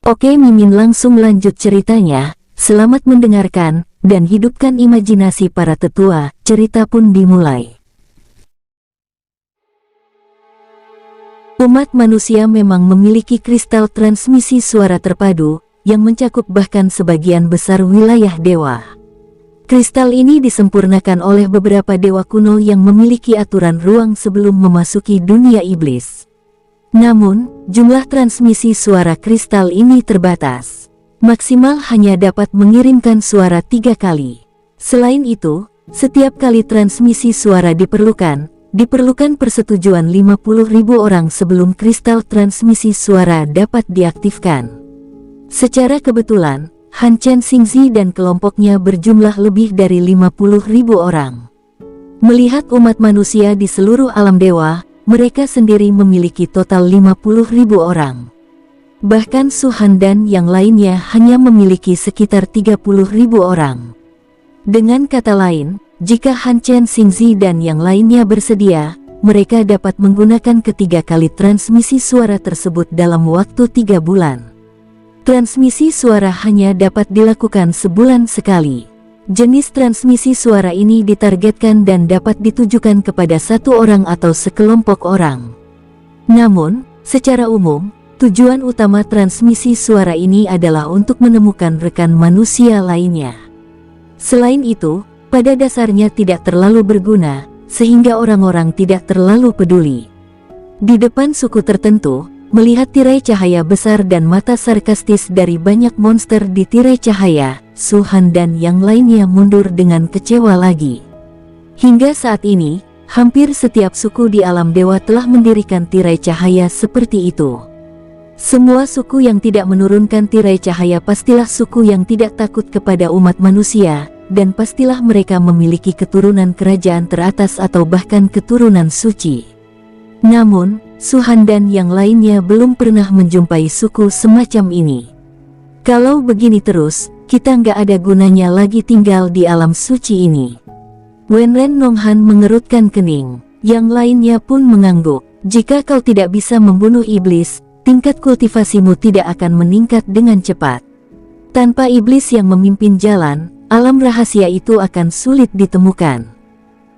Oke, Mimin langsung lanjut ceritanya. Selamat mendengarkan, dan hidupkan imajinasi para tetua. Cerita pun dimulai. Umat manusia memang memiliki kristal transmisi suara terpadu, yang mencakup bahkan sebagian besar wilayah dewa. Kristal ini disempurnakan oleh beberapa dewa kuno yang memiliki aturan ruang sebelum memasuki dunia iblis. Namun, jumlah transmisi suara kristal ini terbatas. Maksimal hanya dapat mengirimkan suara 3 kali. Selain itu, setiap kali transmisi suara diperlukan persetujuan 50.000 orang sebelum kristal transmisi suara dapat diaktifkan. Secara kebetulan, Han Chen Xingzi dan kelompoknya berjumlah lebih dari 50.000 orang. Melihat umat manusia di seluruh alam dewa, mereka sendiri memiliki total 50.000 orang. Bahkan Su Han dan yang lainnya hanya memiliki sekitar 30.000 orang. Dengan kata lain, jika Han Chen Xingzi dan yang lainnya bersedia, mereka dapat menggunakan ketiga kali transmisi suara tersebut dalam waktu 3 bulan. Transmisi suara hanya dapat dilakukan sebulan sekali. Jenis transmisi suara ini ditargetkan dan dapat ditujukan kepada satu orang atau sekelompok orang. Namun, secara umum, tujuan utama transmisi suara ini adalah untuk menemukan rekan manusia lainnya. Selain itu, pada dasarnya tidak terlalu berguna, sehingga orang-orang tidak terlalu peduli. Di depan suku tertentu, melihat tirai cahaya besar dan mata sarkastis dari banyak monster di tirai cahaya, Su Han dan yang lainnya mundur dengan kecewa lagi. Hingga saat ini, hampir setiap suku di alam dewa telah mendirikan tirai cahaya seperti itu. Semua suku yang tidak menurunkan tirai cahaya pastilah suku yang tidak takut kepada umat manusia, dan pastilah mereka memiliki keturunan kerajaan teratas atau bahkan keturunan suci. Namun, Su Han dan yang lainnya belum pernah menjumpai suku semacam ini. Kalau begini terus, kita nggak ada gunanya lagi tinggal di alam suci ini. Wenren Nonghan mengerutkan kening, yang lainnya pun mengangguk. Jika kau tidak bisa membunuh iblis, tingkat kultivasimu tidak akan meningkat dengan cepat. Tanpa iblis yang memimpin jalan, alam rahasia itu akan sulit ditemukan.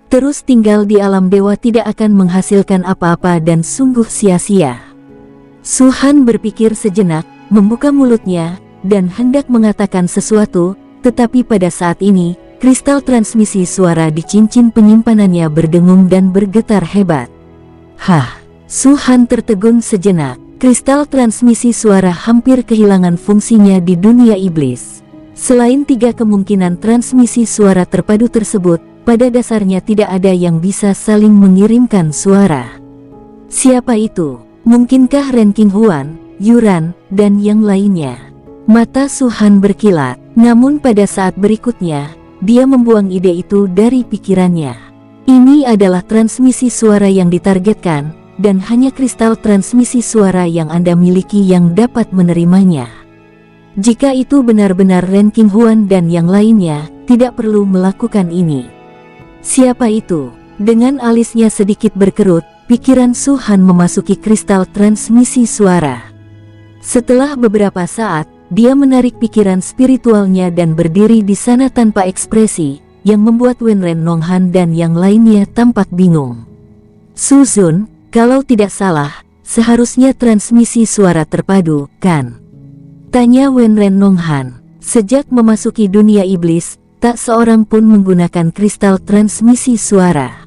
Terus tinggal di alam dewa tidak akan menghasilkan apa-apa dan sungguh sia-sia. Su Han berpikir sejenak, membuka mulutnya, dan hendak mengatakan sesuatu, tetapi pada saat ini, kristal transmisi suara di cincin penyimpanannya berdengung dan bergetar hebat. Hah, Su Han tertegun sejenak. Kristal transmisi suara hampir kehilangan fungsinya di dunia iblis. Selain 3 kemungkinan transmisi suara terpadu tersebut, pada dasarnya tidak ada yang bisa saling mengirimkan suara. Siapa itu? Mungkinkah Ren Qinghuan, Yuran, dan yang lainnya? Mata Su Han berkilat, namun pada saat berikutnya, dia membuang ide itu dari pikirannya. Ini adalah transmisi suara yang ditargetkan, dan hanya kristal transmisi suara yang Anda miliki yang dapat menerimanya. Jika itu benar-benar Ren Qinghuan dan yang lainnya, tidak perlu melakukan ini. Siapa itu? Dengan alisnya sedikit berkerut, pikiran Su Han memasuki kristal transmisi suara. Setelah beberapa saat, dia menarik pikiran spiritualnya dan berdiri di sana tanpa ekspresi, yang membuat Wenren Nonghan dan yang lainnya tampak bingung. Su Zun, kalau tidak salah, seharusnya transmisi suara terpadu, kan? Tanya Wenren Nonghan. Sejak memasuki dunia iblis, tak seorang pun menggunakan kristal transmisi suara.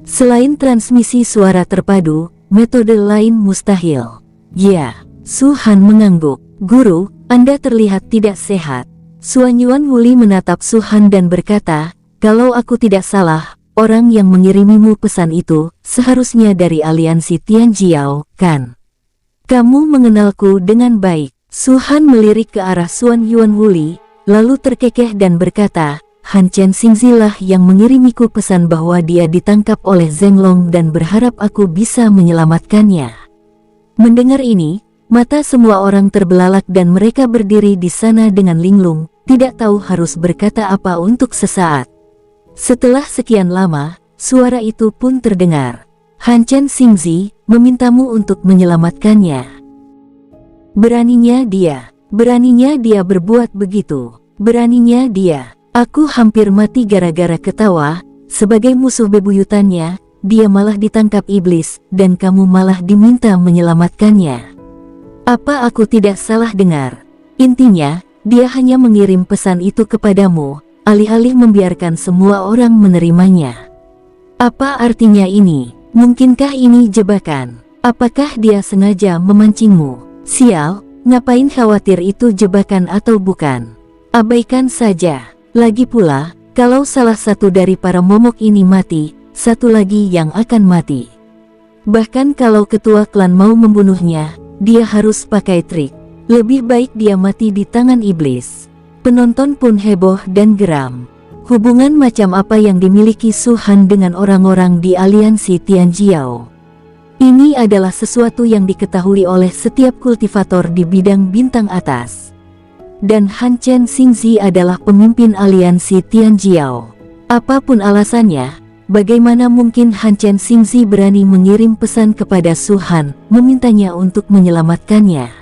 Selain transmisi suara terpadu, metode lain mustahil. Ya, Su Han mengangguk. Guru, Anda terlihat tidak sehat. Suan Yuan Wuli menatap Su Han dan berkata, kalau aku tidak salah, orang yang mengirimimu pesan itu, seharusnya dari aliansi Tianjiao, kan? Kamu mengenalku dengan baik. Su Han melirik ke arah Suan Yuan Wuli, lalu terkekeh dan berkata, Han Chen Xingzi lah yang mengirimiku pesan bahwa dia ditangkap oleh Zheng Long dan berharap aku bisa menyelamatkannya. Mendengar ini, mata semua orang terbelalak dan mereka berdiri di sana dengan linglung, tidak tahu harus berkata apa untuk sesaat. Setelah sekian lama, suara itu pun terdengar. Han Chen Xingzi memintamu untuk menyelamatkannya. Beraninya dia berbuat begitu. Beraninya dia. Aku hampir mati gara-gara ketawa. Sebagai musuh bebuyutannya, dia malah ditangkap iblis, dan kamu malah diminta menyelamatkannya. Apa aku tidak salah dengar? Intinya, dia hanya mengirim pesan itu kepadamu, alih-alih membiarkan semua orang menerimanya. Apa artinya ini? Mungkinkah ini jebakan? Apakah dia sengaja memancingmu? Sial, ngapain khawatir itu jebakan atau bukan? Abaikan saja. Lagi pula, kalau salah satu dari para momok ini mati, satu lagi yang akan mati. Bahkan kalau ketua klan mau membunuhnya, dia harus pakai trik. Lebih baik dia mati di tangan iblis. Penonton pun heboh dan geram. Hubungan macam apa yang dimiliki Su Han dengan orang-orang di aliansi Tianjiao? Ini adalah sesuatu yang diketahui oleh setiap kultivator di bidang bintang atas. Dan Han Chen Xingzi adalah pemimpin aliansi Tianjiao. Apapun alasannya, bagaimana mungkin Han Chen Xingzi berani mengirim pesan kepada Su Han, memintanya untuk menyelamatkannya?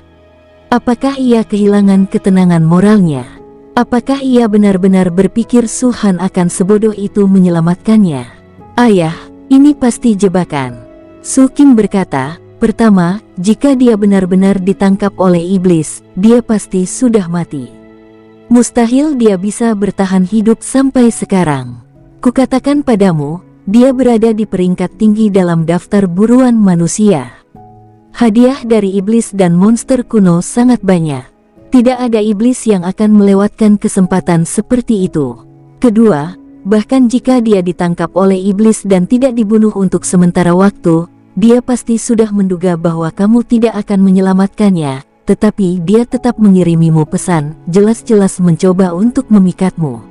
Apakah ia kehilangan ketenangan moralnya? Apakah ia benar-benar berpikir Su Han akan sebodoh itu menyelamatkannya? Ayah, ini pasti jebakan. Su Qing berkata, pertama, jika dia benar-benar ditangkap oleh iblis, dia pasti sudah mati. Mustahil dia bisa bertahan hidup sampai sekarang. Kukatakan padamu, dia berada di peringkat tinggi dalam daftar buruan manusia. Hadiah dari iblis dan monster kuno sangat banyak. Tidak ada iblis yang akan melewatkan kesempatan seperti itu. Kedua, bahkan jika dia ditangkap oleh iblis dan tidak dibunuh untuk sementara waktu, dia pasti sudah menduga bahwa kamu tidak akan menyelamatkannya, tetapi dia tetap mengirimimu pesan, jelas-jelas mencoba untuk memikatmu.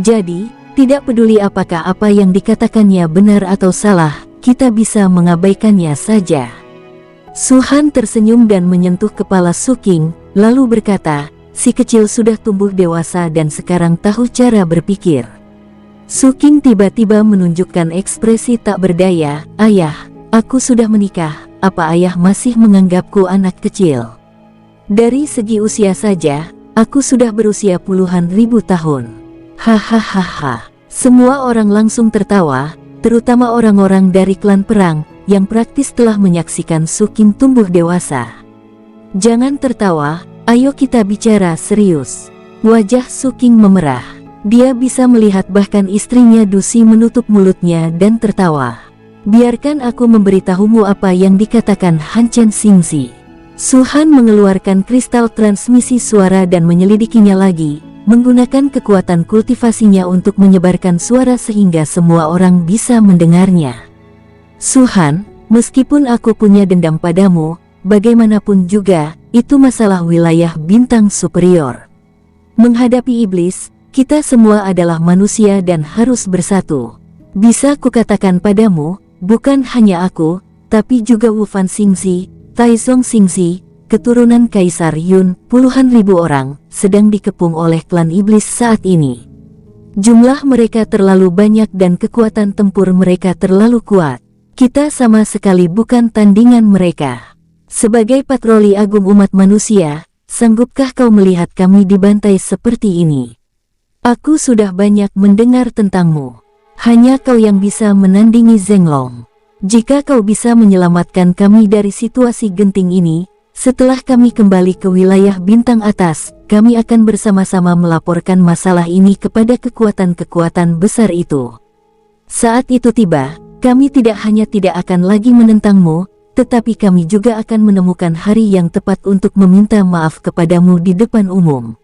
Jadi, tidak peduli apakah apa yang dikatakannya benar atau salah, kita bisa mengabaikannya saja. Su Han tersenyum dan menyentuh kepala Su Qing, lalu berkata, si kecil sudah tumbuh dewasa dan sekarang tahu cara berpikir. Su Qing tiba-tiba menunjukkan ekspresi tak berdaya, ayah, aku sudah menikah, apa ayah masih menganggapku anak kecil? Dari segi usia saja, aku sudah berusia puluhan ribu tahun. Hahaha. Semua orang langsung tertawa, terutama orang-orang dari klan perang, yang praktis telah menyaksikan Su Qing tumbuh dewasa. Jangan tertawa, ayo kita bicara serius. Wajah Su Qing memerah. Dia bisa melihat bahkan istrinya Dusi menutup mulutnya dan tertawa. Biarkan aku memberitahumu apa yang dikatakan Han Chen Xingzi. Su Han mengeluarkan kristal transmisi suara dan menyelidikinya lagi, menggunakan kekuatan kultivasinya untuk menyebarkan suara sehingga semua orang bisa mendengarnya. Su Han, meskipun aku punya dendam padamu, bagaimanapun juga, itu masalah wilayah bintang superior. Menghadapi iblis, kita semua adalah manusia dan harus bersatu. Bisa kukatakan padamu, bukan hanya aku, tapi juga Wu Fan Xingzi, Taizong Xingzi, keturunan Kaisar Yun, puluhan ribu orang, sedang dikepung oleh klan iblis saat ini. Jumlah mereka terlalu banyak dan kekuatan tempur mereka terlalu kuat. Kita sama sekali bukan tandingan mereka. Sebagai patroli agung umat manusia, sanggupkah kau melihat kami dibantai seperti ini? Aku sudah banyak mendengar tentangmu. Hanya kau yang bisa menandingi Zhenglong. Jika kau bisa menyelamatkan kami dari situasi genting ini, setelah kami kembali ke wilayah bintang atas, kami akan bersama-sama melaporkan masalah ini kepada kekuatan-kekuatan besar itu. Saat itu tiba, kami tidak hanya tidak akan lagi menentangmu, tetapi kami juga akan menemukan hari yang tepat untuk meminta maaf kepadamu di depan umum.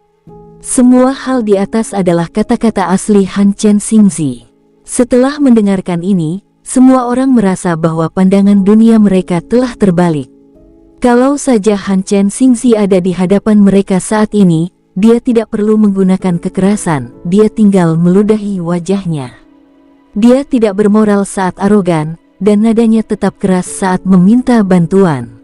Semua hal di atas adalah kata-kata asli Han Chen Xingzi. Setelah mendengarkan ini, semua orang merasa bahwa pandangan dunia mereka telah terbalik. Kalau saja Han Chen Xingzi ada di hadapan mereka saat ini, dia tidak perlu menggunakan kekerasan, dia tinggal meludahi wajahnya. Dia tidak bermoral saat arogan, dan nadanya tetap keras saat meminta bantuan.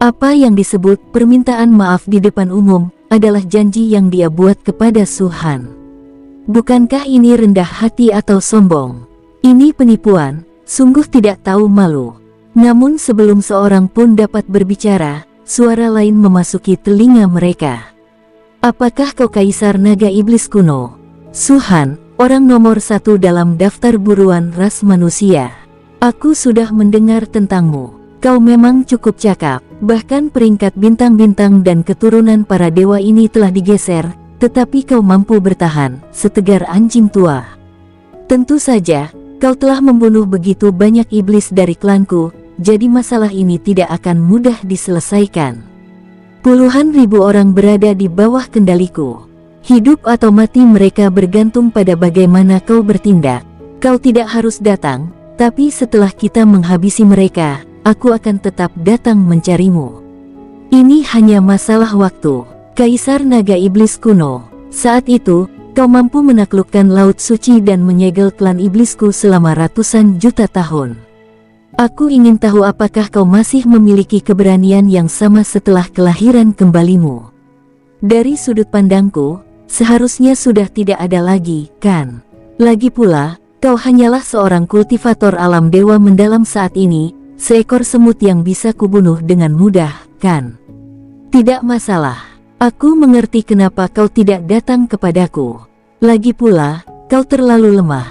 Apa yang disebut permintaan maaf di depan umum, adalah janji yang dia buat kepada Su Han. Bukankah ini rendah hati atau sombong? Ini penipuan, sungguh tidak tahu malu. Namun sebelum seorang pun dapat berbicara, suara lain memasuki telinga mereka. Apakah kau Kaisar Naga Iblis kuno? Su-han, orang nomor 1 dalam daftar buruan ras manusia. Aku sudah mendengar tentangmu. Kau memang cukup cakap. Bahkan peringkat bintang-bintang dan keturunan para dewa ini telah digeser, tetapi kau mampu bertahan, setegar anjing tua. Tentu saja, kau telah membunuh begitu banyak iblis dari klanku, jadi masalah ini tidak akan mudah diselesaikan. Puluhan ribu orang berada di bawah kendaliku. Hidup atau mati mereka bergantung pada bagaimana kau bertindak. Kau tidak harus datang, tapi setelah kita menghabisi mereka, aku akan tetap datang mencarimu. Ini hanya masalah waktu. Kaisar Naga Iblis kuno, saat itu, kau mampu menaklukkan Laut Suci dan menyegel klan iblisku selama ratusan juta tahun. Aku ingin tahu apakah kau masih memiliki keberanian yang sama setelah kelahiran kembalimu. Dari sudut pandangku, seharusnya sudah tidak ada lagi, kan? Lagi pula, kau hanyalah seorang kultivator alam dewa mendalam saat ini, seekor semut yang bisa kubunuh dengan mudah, kan? Tidak masalah. Aku mengerti kenapa kau tidak datang kepadaku. Lagi pula, kau terlalu lemah.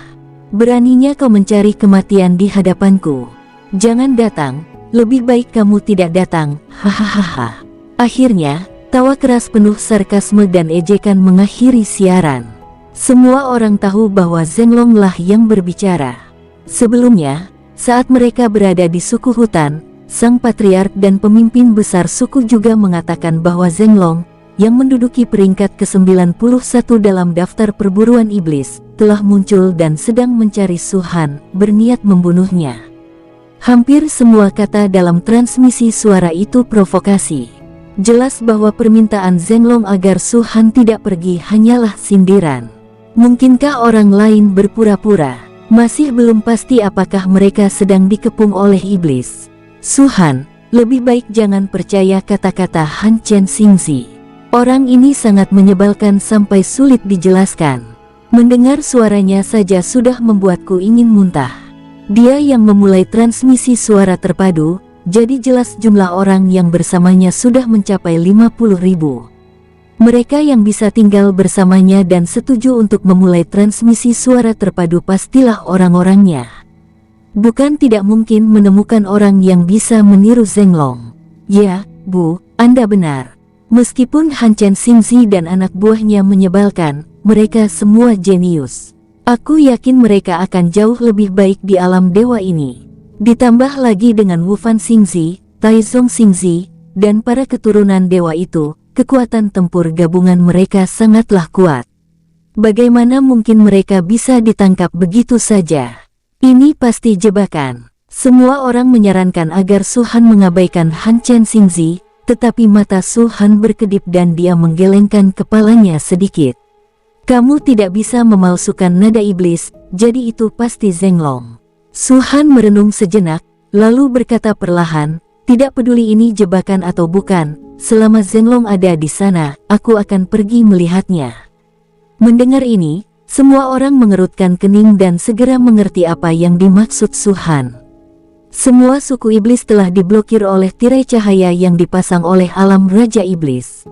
Beraninya kau mencari kematian di hadapanku. Jangan datang, lebih baik kamu tidak datang, hahaha. Akhirnya, tawa keras penuh sarkasme dan ejekan mengakhiri siaran. Semua orang tahu bahwa Zhenglong lah yang berbicara. Sebelumnya, saat mereka berada di suku hutan, sang patriark dan pemimpin besar suku juga mengatakan bahwa Zhenglong, yang menduduki peringkat ke-91 dalam daftar perburuan iblis, telah muncul dan sedang mencari Su-han, berniat membunuhnya. Hampir semua kata dalam transmisi suara itu provokasi. Jelas bahwa permintaan Zhenglong agar Su-han tidak pergi hanyalah sindiran. Mungkinkah orang lain berpura-pura? Masih belum pasti apakah mereka sedang dikepung oleh iblis. Su-han, lebih baik jangan percaya kata-kata Han Chen Xingzi. Orang ini sangat menyebalkan sampai sulit dijelaskan. Mendengar suaranya saja sudah membuatku ingin muntah. Dia yang memulai transmisi suara terpadu, jadi jelas jumlah orang yang bersamanya sudah mencapai 50.000. Mereka yang bisa tinggal bersamanya dan setuju untuk memulai transmisi suara terpadu pastilah orang-orangnya. Bukan tidak mungkin menemukan orang yang bisa meniru Zhenglong. Ya, Bu, Anda benar. Meskipun Han Chen Xingzi dan anak buahnya menyebalkan, mereka semua jenius. Aku yakin mereka akan jauh lebih baik di alam dewa ini. Ditambah lagi dengan Wu Fan Xingzi, Taizong Xingzi, dan para keturunan dewa itu, kekuatan tempur gabungan mereka sangatlah kuat. Bagaimana mungkin mereka bisa ditangkap begitu saja? Ini pasti jebakan. Semua orang menyarankan agar Su-han mengabaikan Han Chen Xingzi, tetapi mata Su-han berkedip dan dia menggelengkan kepalanya sedikit. Kamu tidak bisa memalsukan nada iblis, jadi itu pasti Zhenglong. Su-han merenung sejenak, lalu berkata perlahan, tidak peduli ini jebakan atau bukan, selama Zhenglong ada di sana, aku akan pergi melihatnya. Mendengar ini, semua orang mengerutkan kening dan segera mengerti apa yang dimaksud Su-han. Semua suku iblis telah diblokir oleh tirai cahaya yang dipasang oleh alam Raja Iblis.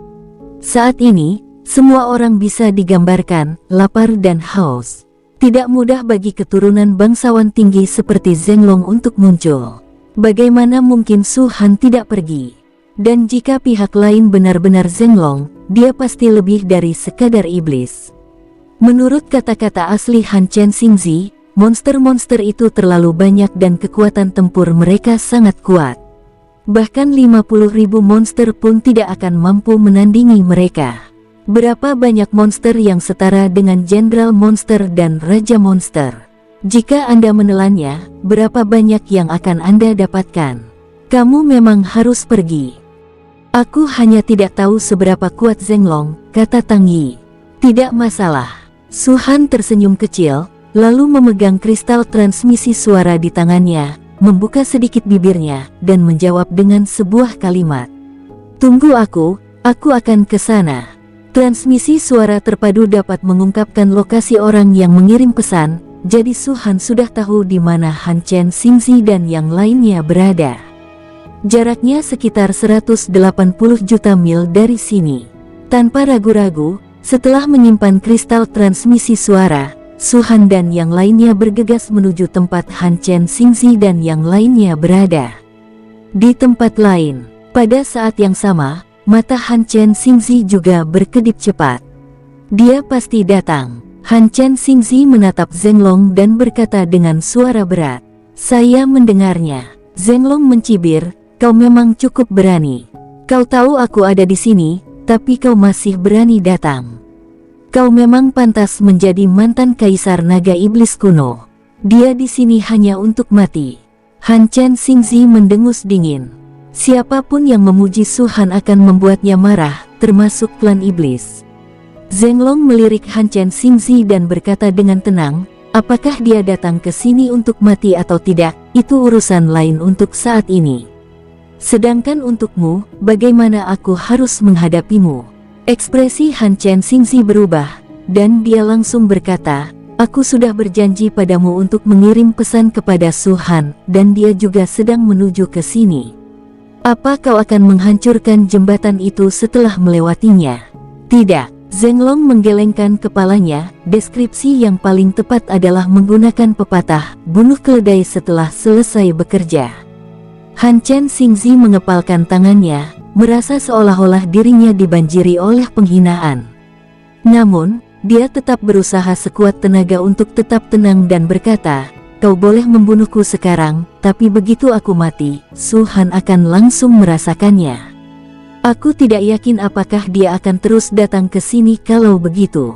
Saat ini, semua orang bisa digambarkan, lapar dan haus. Tidak mudah bagi keturunan bangsawan tinggi seperti Zhenglong untuk muncul. Bagaimana mungkin Su-han tidak pergi? Dan jika pihak lain benar-benar Zhenglong, dia pasti lebih dari sekadar iblis. Menurut kata-kata asli Han Chen Xingzi, monster-monster itu terlalu banyak dan kekuatan tempur mereka sangat kuat. Bahkan 50.000 monster pun tidak akan mampu menandingi mereka. Berapa banyak monster yang setara dengan Jenderal Monster dan Raja Monster? Jika Anda menelannya, berapa banyak yang akan Anda dapatkan? Kamu memang harus pergi. Aku hanya tidak tahu seberapa kuat Zhenglong, kata Tang Yi. Tidak masalah. Su-han tersenyum kecil, lalu memegang kristal transmisi suara di tangannya, membuka sedikit bibirnya, dan menjawab dengan sebuah kalimat. Tunggu aku akan ke sana. Transmisi suara terpadu dapat mengungkapkan lokasi orang yang mengirim pesan, jadi Su-han sudah tahu di mana Han Chen Xingzi dan yang lainnya berada. Jaraknya sekitar 180 juta mil dari sini. Tanpa ragu-ragu, setelah menyimpan kristal transmisi suara, Su Han dan yang lainnya bergegas menuju tempat Han Chen Xingzi dan yang lainnya berada. Di tempat lain, pada saat yang sama, mata Han Chen Xingzi juga berkedip cepat. Dia pasti datang. Han Chen Xingzi menatap Zhenglong dan berkata dengan suara berat, "Saya mendengarnya." Zhenglong mencibir, "Kau memang cukup berani. Kau tahu aku ada di sini, tapi kau masih berani datang. Kau memang pantas menjadi mantan kaisar naga iblis kuno. Dia di sini hanya untuk mati." Han Chen Xingzi mendengus dingin. Siapapun yang memuji Su Han akan membuatnya marah, termasuk klan iblis. Zhenglong melirik Han Chen Xingzi dan berkata dengan tenang, "Apakah dia datang ke sini untuk mati atau tidak, itu urusan lain untuk saat ini. Sedangkan untukmu, bagaimana aku harus menghadapimu?" Ekspresi Han Chen Xingzi berubah, dan dia langsung berkata, "Aku sudah berjanji padamu untuk mengirim pesan kepada Su Han, dan dia juga sedang menuju ke sini. Apa kau akan menghancurkan jembatan itu setelah melewatinya?" "Tidak." Zhenglong menggelengkan kepalanya. Deskripsi yang paling tepat adalah menggunakan pepatah, bunuh keledai setelah selesai bekerja. Han Chen Xingzi mengepalkan tangannya, merasa seolah-olah dirinya dibanjiri oleh penghinaan. Namun, dia tetap berusaha sekuat tenaga untuk tetap tenang dan berkata, "Kau boleh membunuhku sekarang, tapi begitu aku mati, Su Han akan langsung merasakannya. Aku tidak yakin apakah dia akan terus datang ke sini kalau begitu."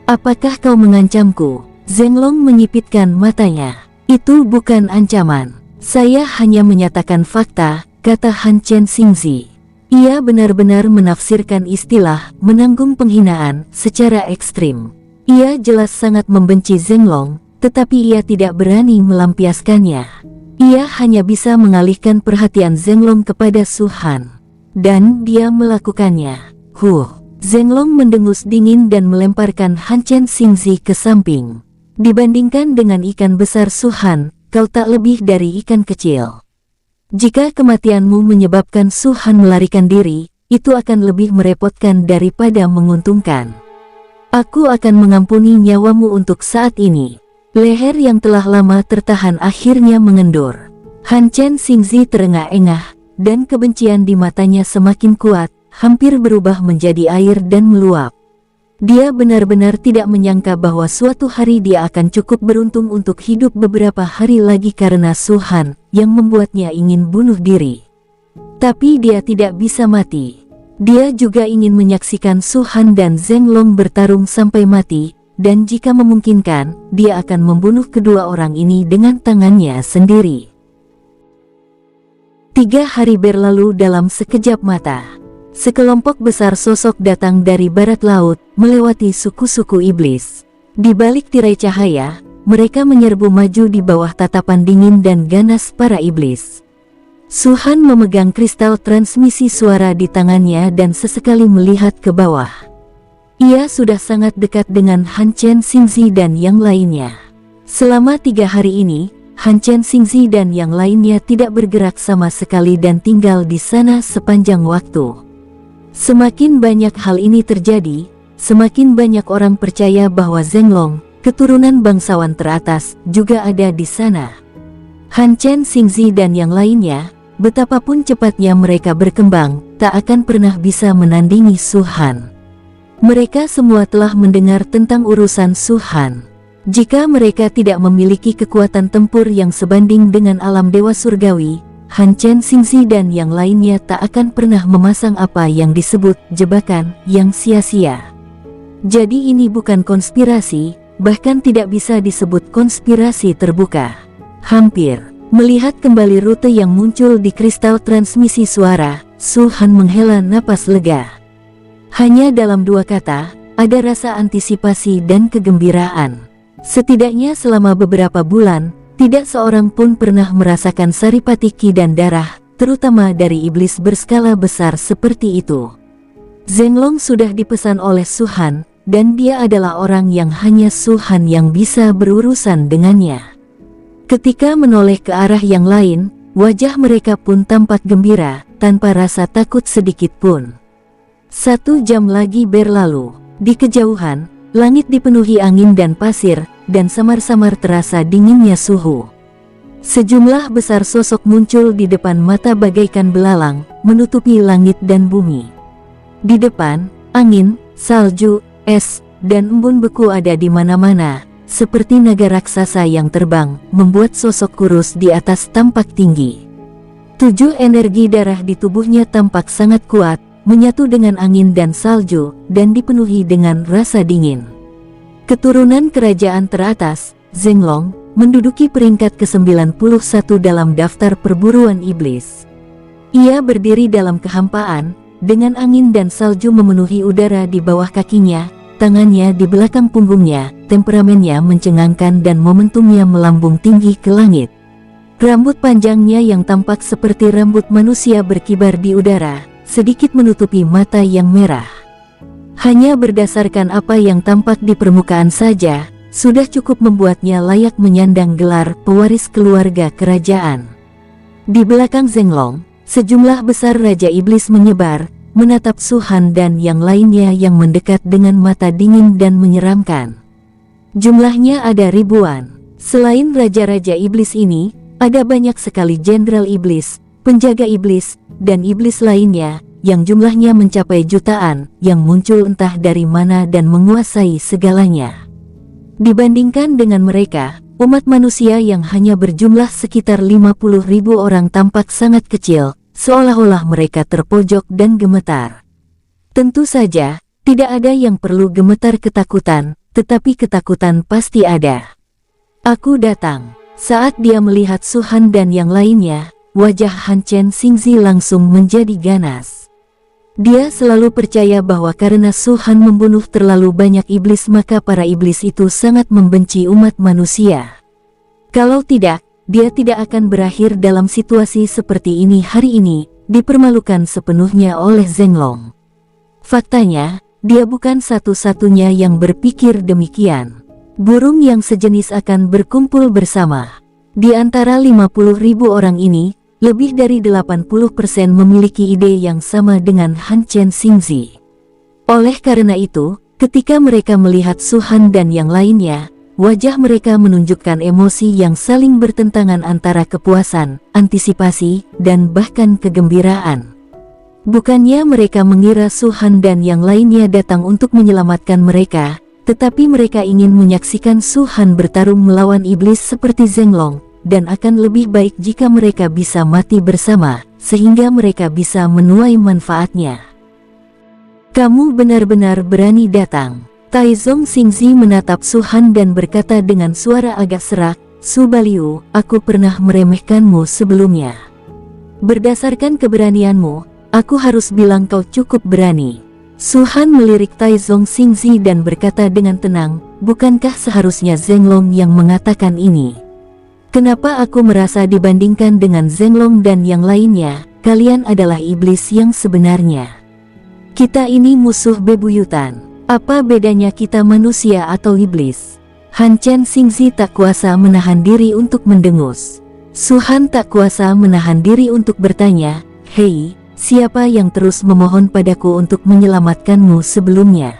"Apakah kau mengancamku?" Zhenglong menyipitkan matanya. "Itu bukan ancaman. Saya hanya menyatakan fakta," kata Han Chen Xingzi. Ia benar-benar menafsirkan istilah menanggung penghinaan secara ekstrim. Ia jelas sangat membenci Zhenglong, tetapi ia tidak berani melampiaskannya. Ia hanya bisa mengalihkan perhatian Zhenglong kepada Su Han. Dan dia melakukannya. Zhenglong mendengus dingin dan melemparkan Han Chen Xingzi ke samping. "Dibandingkan dengan ikan besar Su Han, kau tak lebih dari ikan kecil. Jika kematianmu menyebabkan Su Han melarikan diri, itu akan lebih merepotkan daripada menguntungkan. Aku akan mengampuni nyawamu untuk saat ini." Leher yang telah lama tertahan akhirnya mengendur. Han Chen Xingzi terengah-engah, dan kebencian di matanya semakin kuat, hampir berubah menjadi air dan meluap. Dia benar-benar tidak menyangka bahwa suatu hari dia akan cukup beruntung untuk hidup beberapa hari lagi karena Su Han, yang membuatnya ingin bunuh diri. Tapi dia tidak bisa mati. Dia juga ingin menyaksikan Su Han dan Zhenglong bertarung sampai mati, dan jika memungkinkan, dia akan membunuh kedua orang ini dengan tangannya sendiri. 3 hari berlalu dalam sekejap mata. Sekelompok besar sosok datang dari barat laut, melewati suku-suku iblis. Di balik tirai cahaya, mereka menyerbu maju di bawah tatapan dingin dan ganas para iblis. Su Han memegang kristal transmisi suara di tangannya dan sesekali melihat ke bawah. Ia sudah sangat dekat dengan Han Chen Xingzi dan yang lainnya. Selama 3 hari ini, Han Chen Xingzi dan yang lainnya tidak bergerak sama sekali dan tinggal di sana sepanjang waktu. Semakin banyak hal ini terjadi, semakin banyak orang percaya bahwa Zhenglong, keturunan bangsawan teratas, juga ada di sana. Han Chen Xingzi dan yang lainnya, betapapun cepatnya mereka berkembang, tak akan pernah bisa menandingi Su Han. Mereka semua telah mendengar tentang urusan Su Han. Jika mereka tidak memiliki kekuatan tempur yang sebanding dengan alam dewa surgawi, Han Chen Xingzi dan yang lainnya tak akan pernah memasang apa yang disebut jebakan yang sia-sia. Jadi ini bukan konspirasi, bahkan tidak bisa disebut konspirasi terbuka. Hampir melihat kembali rute yang muncul di kristal transmisi suara, Su Han menghela napas lega. Hanya dalam 2 kata, ada rasa antisipasi dan kegembiraan. Setidaknya selama beberapa bulan, tidak seorang pun pernah merasakan saripati ki dan darah, terutama dari iblis berskala besar seperti itu. Zhenglong sudah dipesan oleh Su Han, dan dia adalah orang yang hanya Su Han yang bisa berurusan dengannya. Ketika menoleh ke arah yang lain, wajah mereka pun tampak gembira, tanpa rasa takut sedikit pun. 1 jam lagi berlalu. Di kejauhan, langit dipenuhi angin dan pasir, dan samar-samar terasa dinginnya suhu. Sejumlah besar sosok muncul di depan mata bagaikan belalang, menutupi langit dan bumi. Di depan, angin, salju, es, dan embun beku ada di mana-mana, seperti naga raksasa yang terbang, membuat sosok kurus di atas tampak tinggi. 7 energi darah di tubuhnya tampak sangat kuat, menyatu dengan angin dan salju, dan dipenuhi dengan rasa dingin. Keturunan kerajaan teratas, Zhenglong, menduduki peringkat ke-91 dalam daftar perburuan iblis. Ia berdiri dalam kehampaan, dengan angin dan salju memenuhi udara di bawah kakinya, tangannya di belakang punggungnya, temperamennya mencengangkan dan momentumnya melambung tinggi ke langit. Rambut panjangnya yang tampak seperti rambut manusia berkibar di udara, sedikit menutupi mata yang merah. Hanya berdasarkan apa yang tampak di permukaan saja, sudah cukup membuatnya layak menyandang gelar pewaris keluarga kerajaan. Di belakang Zhenglong, sejumlah besar Raja Iblis menyebar, menatap Su Han dan yang lainnya yang mendekat dengan mata dingin dan menyeramkan. Jumlahnya ada ribuan. Selain Raja-Raja Iblis ini, ada banyak sekali Jenderal Iblis, penjaga Iblis, dan Iblis lainnya, yang jumlahnya mencapai jutaan, yang muncul entah dari mana dan menguasai segalanya. Dibandingkan dengan mereka, umat manusia yang hanya berjumlah sekitar 50.000 orang tampak sangat kecil, seolah-olah mereka terpojok dan gemetar. Tentu saja, tidak ada yang perlu gemetar ketakutan, tetapi ketakutan pasti ada. Aku datang. Saat dia melihat Su Han dan yang lainnya, wajah Han Chen Xingzi langsung menjadi ganas. Dia selalu percaya bahwa karena Su Han membunuh terlalu banyak iblis maka para iblis itu sangat membenci umat manusia. Kalau tidak, dia tidak akan berakhir dalam situasi seperti ini hari ini, dipermalukan sepenuhnya oleh Zhenglong. Faktanya, dia bukan satu-satunya yang berpikir demikian. Burung yang sejenis akan berkumpul bersama. Di antara 50.000 orang ini, lebih dari 80% memiliki ide yang sama dengan Han Chen Xingzi. Oleh karena itu, ketika mereka melihat Su Han dan yang lainnya, wajah mereka menunjukkan emosi yang saling bertentangan antara kepuasan, antisipasi, dan bahkan kegembiraan. Bukannya mereka mengira Su Han dan yang lainnya datang untuk menyelamatkan mereka, tetapi mereka ingin menyaksikan Su Han bertarung melawan iblis seperti Zhenglong, dan akan lebih baik jika mereka bisa mati bersama, sehingga mereka bisa menuai manfaatnya. Kamu benar-benar berani datang. Taizong Xingzi menatap Su Han dan berkata dengan suara agak serak, Su Baliu, aku pernah meremehkanmu sebelumnya. Berdasarkan keberanianmu, aku harus bilang kau cukup berani. Su Han melirik Taizong Xingzi dan berkata dengan tenang, bukankah seharusnya Zhenglong yang mengatakan ini? Kenapa aku merasa dibandingkan dengan Zhenglong dan yang lainnya, kalian adalah iblis yang sebenarnya. Kita ini musuh bebuyutan. Apa bedanya kita manusia atau iblis? Han Chen Xingzi tak kuasa menahan diri untuk mendengus. Su Han tak kuasa menahan diri untuk bertanya, hei, siapa yang terus memohon padaku untuk menyelamatkanmu sebelumnya?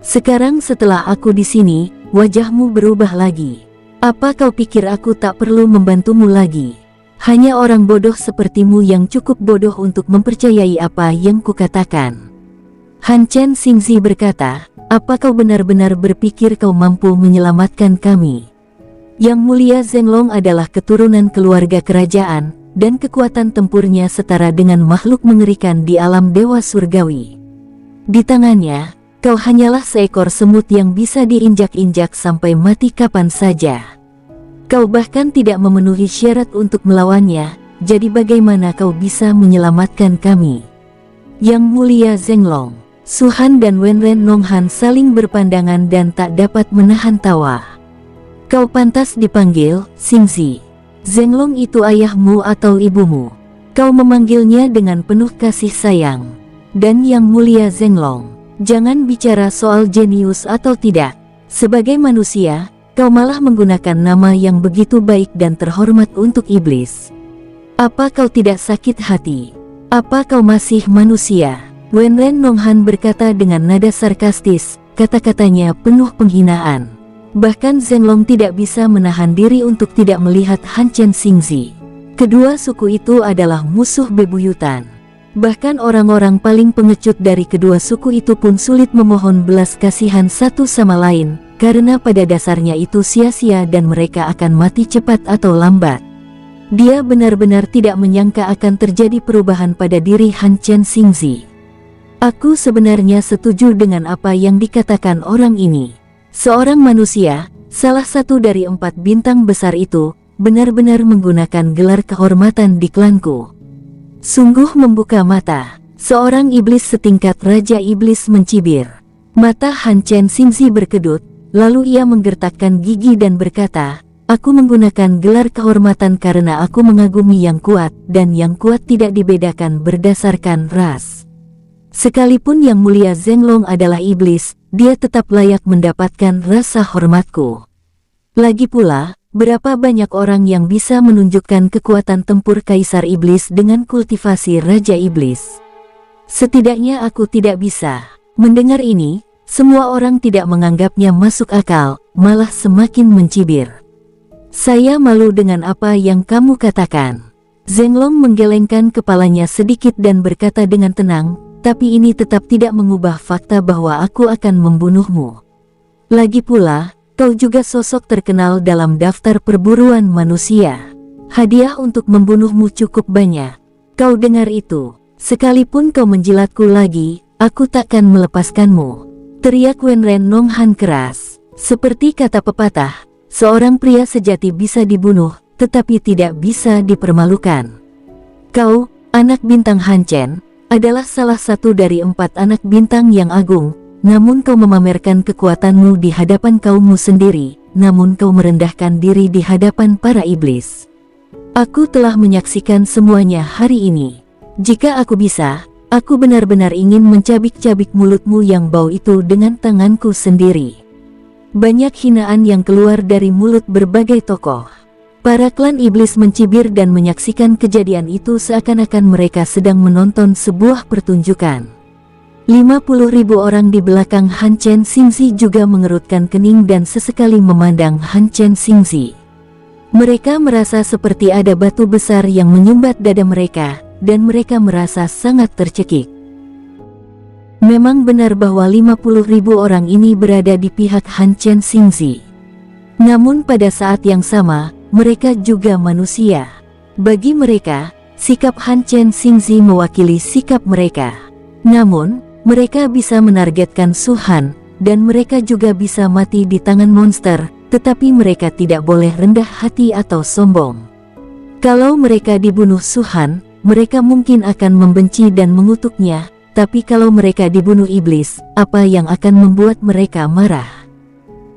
Sekarang setelah aku di sini, wajahmu berubah lagi. Apa kau pikir aku tak perlu membantumu lagi? Hanya orang bodoh sepertimu yang cukup bodoh untuk mempercayai apa yang kukatakan. Han Chen Xingzi berkata, apa kau benar-benar berpikir kau mampu menyelamatkan kami? Yang mulia Zhenglong adalah keturunan keluarga kerajaan, dan kekuatan tempurnya setara dengan makhluk mengerikan di alam dewa surgawi. Di tangannya, kau hanyalah seekor semut yang bisa diinjak-injak sampai mati kapan saja. Kau bahkan tidak memenuhi syarat untuk melawannya, jadi bagaimana kau bisa menyelamatkan kami? Yang mulia Zhenglong, Su Han dan Wenren Nonghan saling berpandangan dan tak dapat menahan tawa. Kau pantas dipanggil Xingzi. Zhenglong itu ayahmu atau ibumu? Kau memanggilnya dengan penuh kasih sayang. Dan yang mulia Zhenglong, jangan bicara soal jenius atau tidak. Sebagai manusia, kau malah menggunakan nama yang begitu baik dan terhormat untuk iblis. Apa kau tidak sakit hati? Apa kau masih manusia? Wenren Nonghan berkata dengan nada sarkastis, kata-katanya penuh penghinaan. Bahkan Zhenglong tidak bisa menahan diri untuk tidak melihat Han Chen Xingzi. Kedua suku itu adalah musuh bebuyutan. Bahkan orang-orang paling pengecut dari kedua suku itu pun sulit memohon belas kasihan satu sama lain, karena pada dasarnya itu sia-sia dan mereka akan mati cepat atau lambat. Dia benar-benar tidak menyangka akan terjadi perubahan pada diri Han Chen Xingzi. Aku sebenarnya setuju dengan apa yang dikatakan orang ini. Seorang manusia, salah satu dari 4 bintang besar itu, benar-benar menggunakan gelar kehormatan di klanku. Sungguh membuka mata. Seorang iblis setingkat Raja Iblis mencibir. Mata Han Chen Xingzi berkedut, lalu ia menggertakkan gigi dan berkata, "Aku menggunakan gelar kehormatan karena aku mengagumi yang kuat, dan yang kuat tidak dibedakan berdasarkan ras. Sekalipun yang mulia Zhenglong adalah iblis, dia tetap layak mendapatkan rasa hormatku. Lagi pula, berapa banyak orang yang bisa menunjukkan kekuatan tempur Kaisar Iblis dengan kultivasi Raja Iblis? Setidaknya aku tidak bisa." Mendengar ini, semua orang tidak menganggapnya masuk akal, malah semakin mencibir. "Saya malu dengan apa yang kamu katakan." Zhenglong menggelengkan kepalanya sedikit dan berkata dengan tenang, "Tapi ini tetap tidak mengubah fakta bahwa aku akan membunuhmu. Lagi pula, kau juga sosok terkenal dalam daftar perburuan manusia. Hadiah untuk membunuhmu cukup banyak. Kau dengar itu? Sekalipun kau menjilatku lagi, aku takkan melepaskanmu." Teriak Wenren Nonghan keras. Seperti kata pepatah, seorang pria sejati bisa dibunuh, tetapi tidak bisa dipermalukan. Kau, anak bintang Han Chen, adalah salah satu dari 4 anak bintang yang agung, namun kau memamerkan kekuatanmu di hadapan kaummu sendiri, namun kau merendahkan diri di hadapan para iblis. Aku telah menyaksikan semuanya hari ini. Jika aku bisa, aku benar-benar ingin mencabik-cabik mulutmu yang bau itu dengan tanganku sendiri. Banyak hinaan yang keluar dari mulut berbagai tokoh. Para klan iblis mencibir dan menyaksikan kejadian itu seakan-akan mereka sedang menonton sebuah pertunjukan. 50.000 orang di belakang Han Chen Xingzi juga mengerutkan kening dan sesekali memandang Han Chen Xingzi. Mereka merasa seperti ada batu besar yang menyumbat dada mereka, dan mereka merasa sangat tercekik. Memang benar bahwa 50.000 orang ini berada di pihak Han Chen Xingzi. Namun pada saat yang sama, mereka juga manusia. Bagi mereka, sikap Han Chen Xingzi mewakili sikap mereka. Namun, mereka bisa menargetkan Su Han, dan mereka juga bisa mati di tangan monster, tetapi mereka tidak boleh rendah hati atau sombong. Kalau mereka dibunuh Su Han, mereka mungkin akan membenci dan mengutuknya, tapi kalau mereka dibunuh iblis, apa yang akan membuat mereka marah?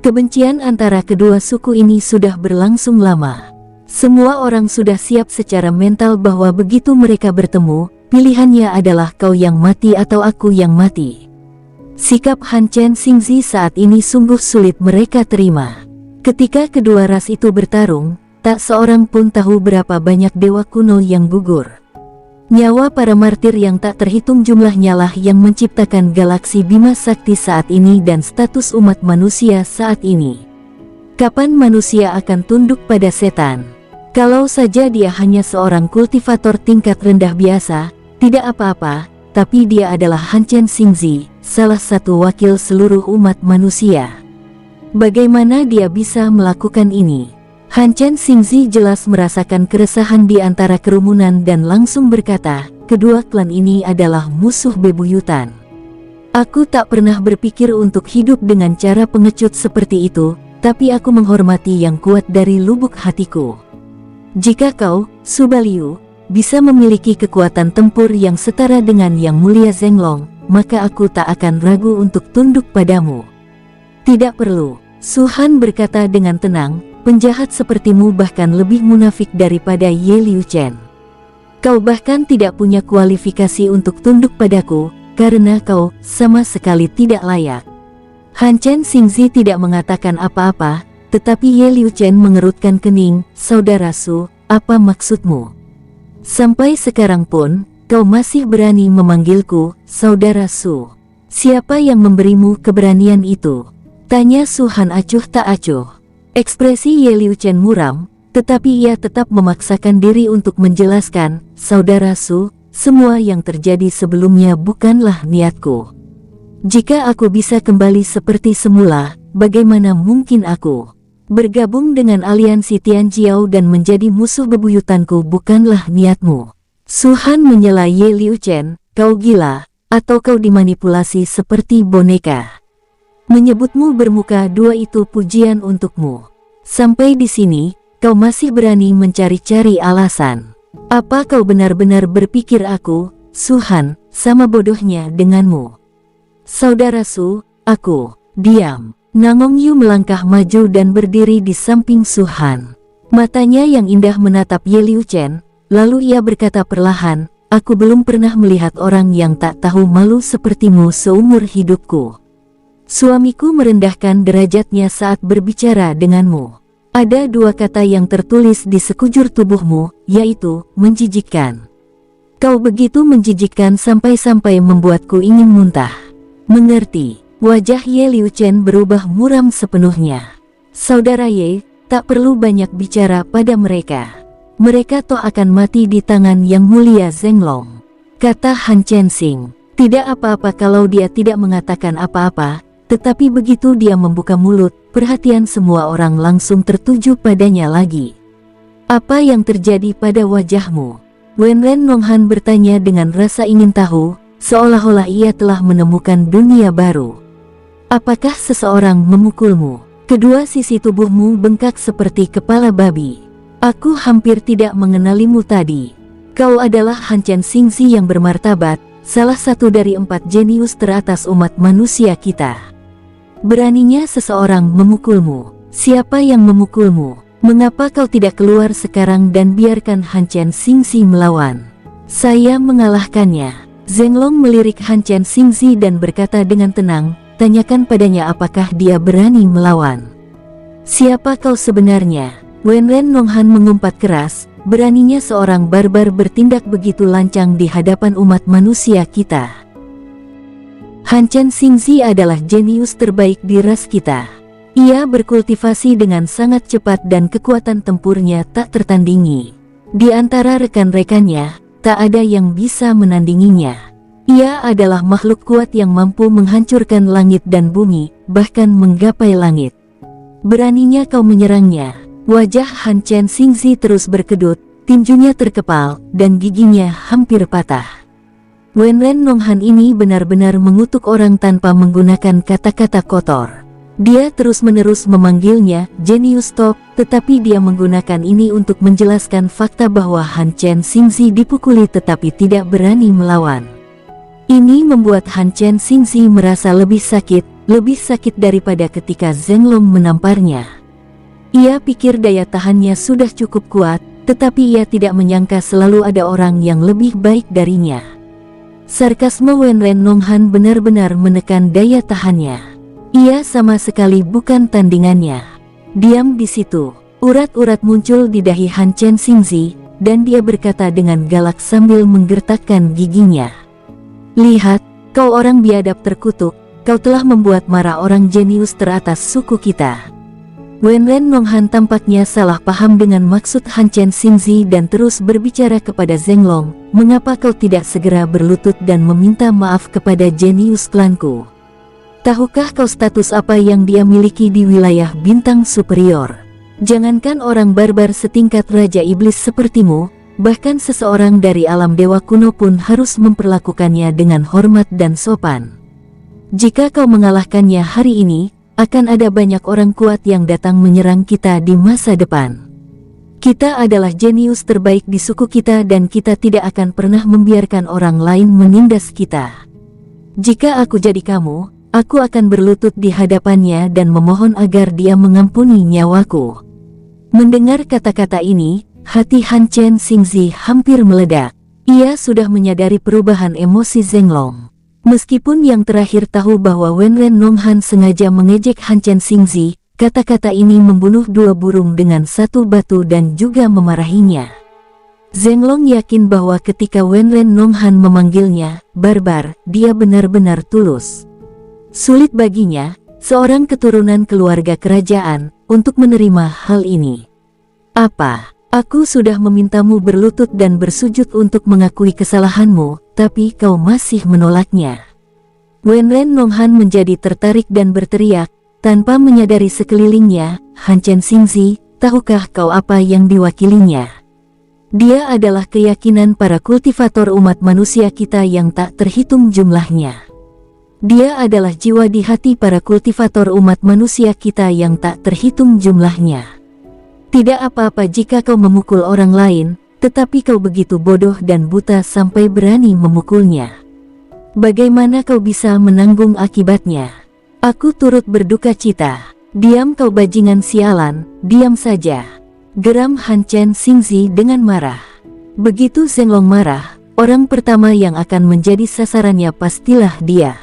Kebencian antara kedua suku ini sudah berlangsung lama. Semua orang sudah siap secara mental bahwa begitu mereka bertemu, pilihannya adalah kau yang mati atau aku yang mati. Sikap Han Chen Xingzi saat ini sungguh sulit mereka terima. Ketika kedua ras itu bertarung, tak seorang pun tahu berapa banyak dewa kuno yang gugur. Nyawa para martir yang tak terhitung jumlahnya lah yang menciptakan galaksi Bima Sakti saat ini dan status umat manusia saat ini. Kapan manusia akan tunduk pada setan? Kalau saja dia hanya seorang kultivator tingkat rendah biasa, tidak apa-apa, tapi dia adalah Han Chen Xingzi, salah satu wakil seluruh umat manusia. Bagaimana dia bisa melakukan ini? Han Chen Xingzi jelas merasakan keresahan di antara kerumunan dan langsung berkata, kedua klan ini adalah musuh bebuyutan. Aku tak pernah berpikir untuk hidup dengan cara pengecut seperti itu, tapi aku menghormati yang kuat dari lubuk hatiku. Jika kau, Su Baliu, bisa memiliki kekuatan tempur yang setara dengan yang mulia Zhenglong, maka aku tak akan ragu untuk tunduk padamu. Tidak perlu, Su Han berkata dengan tenang, penjahat sepertimu bahkan lebih munafik daripada Ye Liu Chen. Kau bahkan tidak punya kualifikasi untuk tunduk padaku, karena kau sama sekali tidak layak. Han Chen Xingzi tidak mengatakan apa-apa, tetapi Ye Liu Chen mengerutkan kening. Saudara Su, apa maksudmu? Sampai sekarang pun, kau masih berani memanggilku, Saudara Su. Siapa yang memberimu keberanian itu? Tanya Su Han acuh tak acuh. Ekspresi Ye Liu Chen muram, tetapi ia tetap memaksakan diri untuk menjelaskan, Saudara Su, semua yang terjadi sebelumnya bukanlah niatku. Jika aku bisa kembali seperti semula, bagaimana mungkin aku bergabung dengan aliansi Tianjiao dan menjadi musuh bebuyutanku bukanlah niatmu. Su Han menyela Ye Liu Chen, kau gila, atau kau dimanipulasi seperti boneka. Menyebutmu bermuka dua itu pujian untukmu. Sampai di sini, kau masih berani mencari-cari alasan. Apa kau benar-benar berpikir aku, Su Han, sama bodohnya denganmu? Saudara Su, aku, diam. Nangong Yu melangkah maju dan berdiri di samping Su Han. Matanya yang indah menatap Ye Liu Chen, lalu ia berkata perlahan, aku belum pernah melihat orang yang tak tahu malu sepertimu seumur hidupku. Suamiku merendahkan derajatnya saat berbicara denganmu. Ada dua kata yang tertulis di sekujur tubuhmu, yaitu, menjijikkan. Kau begitu menjijikkan sampai-sampai membuatku ingin muntah. Mengerti? Wajah Ye Liu Chen berubah muram sepenuhnya. Saudara Ye, tak perlu banyak bicara pada mereka. Mereka toh akan mati di tangan yang mulia Zhenglong. Kata Han Chensing, tidak apa-apa kalau dia tidak mengatakan apa-apa, tetapi begitu dia membuka mulut, perhatian semua orang langsung tertuju padanya lagi. Apa yang terjadi pada wajahmu? Wenren Nonghan bertanya dengan rasa ingin tahu, seolah-olah ia telah menemukan dunia baru. Apakah seseorang memukulmu? Kedua sisi tubuhmu bengkak seperti kepala babi. Aku hampir tidak mengenalimu tadi. Kau adalah Han Chen Xingzi yang bermartabat, salah satu dari 4 jenius teratas umat manusia kita. Beraninya seseorang memukulmu. Siapa yang memukulmu? Mengapa kau tidak keluar sekarang dan biarkan Han Chen Xingzi melawan? Saya mengalahkannya. Zhenglong melirik Han Chen Xingzi dan berkata dengan tenang, tanyakan padanya apakah dia berani melawan. Siapa kau sebenarnya? Wenren Nonghan mengumpat keras, beraninya seorang barbar bertindak begitu lancang di hadapan umat manusia kita. Han Chen Xingzi adalah jenius terbaik di ras kita. Ia berkultivasi dengan sangat cepat dan kekuatan tempurnya tak tertandingi. Di antara rekan-rekannya, tak ada yang bisa menandinginya. Ia adalah makhluk kuat yang mampu menghancurkan langit dan bumi, bahkan menggapai langit. Beraninya kau menyerangnya. Wajah Han Chen Xingzi terus berkedut, tinjunya terkepal, dan giginya hampir patah. Wenren Nonghan ini benar-benar mengutuk orang tanpa menggunakan kata-kata kotor. Dia terus-menerus memanggilnya, jenius top, tetapi dia menggunakan ini untuk menjelaskan fakta bahwa Han Chen Xingzi dipukuli tetapi tidak berani melawan. Ini membuat Han Chen Xingzi merasa lebih sakit daripada ketika Zhenglong menamparnya. Ia pikir daya tahannya sudah cukup kuat, tetapi ia tidak menyangka selalu ada orang yang lebih baik darinya. Sarkasme Wenren Nonghan benar-benar menekan daya tahannya. Ia sama sekali bukan tandingannya. Diam di situ. Urat-urat muncul di dahi Han Chen Xingzi, dan dia berkata dengan galak sambil menggertakkan giginya. Lihat, kau orang biadab terkutuk, kau telah membuat marah orang jenius teratas suku kita. Wenren Nonghan tampaknya salah paham dengan maksud Han Chen Xingzi dan terus berbicara kepada Zhenglong, mengapa kau tidak segera berlutut dan meminta maaf kepada jenius klanku? Tahukah kau status apa yang dia miliki di wilayah bintang superior? Jangankan orang barbar setingkat Raja Iblis sepertimu, bahkan seseorang dari alam dewa kuno pun harus memperlakukannya dengan hormat dan sopan. Jika kau mengalahkannya hari ini, akan ada banyak orang kuat yang datang menyerang kita di masa depan. Kita adalah jenius terbaik di suku kita dan kita tidak akan pernah membiarkan orang lain menindas kita. Jika aku jadi kamu, aku akan berlutut di hadapannya dan memohon agar dia mengampuni nyawaku. Mendengar kata-kata ini, hati Han Chen Xingzi hampir meledak. Ia sudah menyadari perubahan emosi Zhenglong. Meskipun yang terakhir tahu bahwa Wenren Nonghan sengaja mengejek Han Chen Xingzi, kata-kata ini membunuh dua burung dengan satu batu dan juga memarahinya. Zhenglong yakin bahwa ketika Wenren Nonghan memanggilnya barbar, dia benar-benar tulus. Sulit baginya, seorang keturunan keluarga kerajaan, untuk menerima hal ini. Apa? Aku sudah memintamu berlutut dan bersujud untuk mengakui kesalahanmu, tapi kau masih menolaknya. Wenren Nonghan menjadi tertarik dan berteriak, tanpa menyadari sekelilingnya, Han Chen Xingzi, tahukah kau apa yang diwakilinya? Dia adalah keyakinan para kultivator umat manusia kita yang tak terhitung jumlahnya. Dia adalah jiwa di hati para kultivator umat manusia kita yang tak terhitung jumlahnya. Tidak apa-apa jika kau memukul orang lain, tetapi kau begitu bodoh dan buta sampai berani memukulnya. Bagaimana kau bisa menanggung akibatnya? Aku turut berduka cita. Diam kau bajingan sialan, diam saja. Geram Han Chen Xingzi dengan marah. Begitu Zhenglong marah, orang pertama yang akan menjadi sasarannya pastilah dia.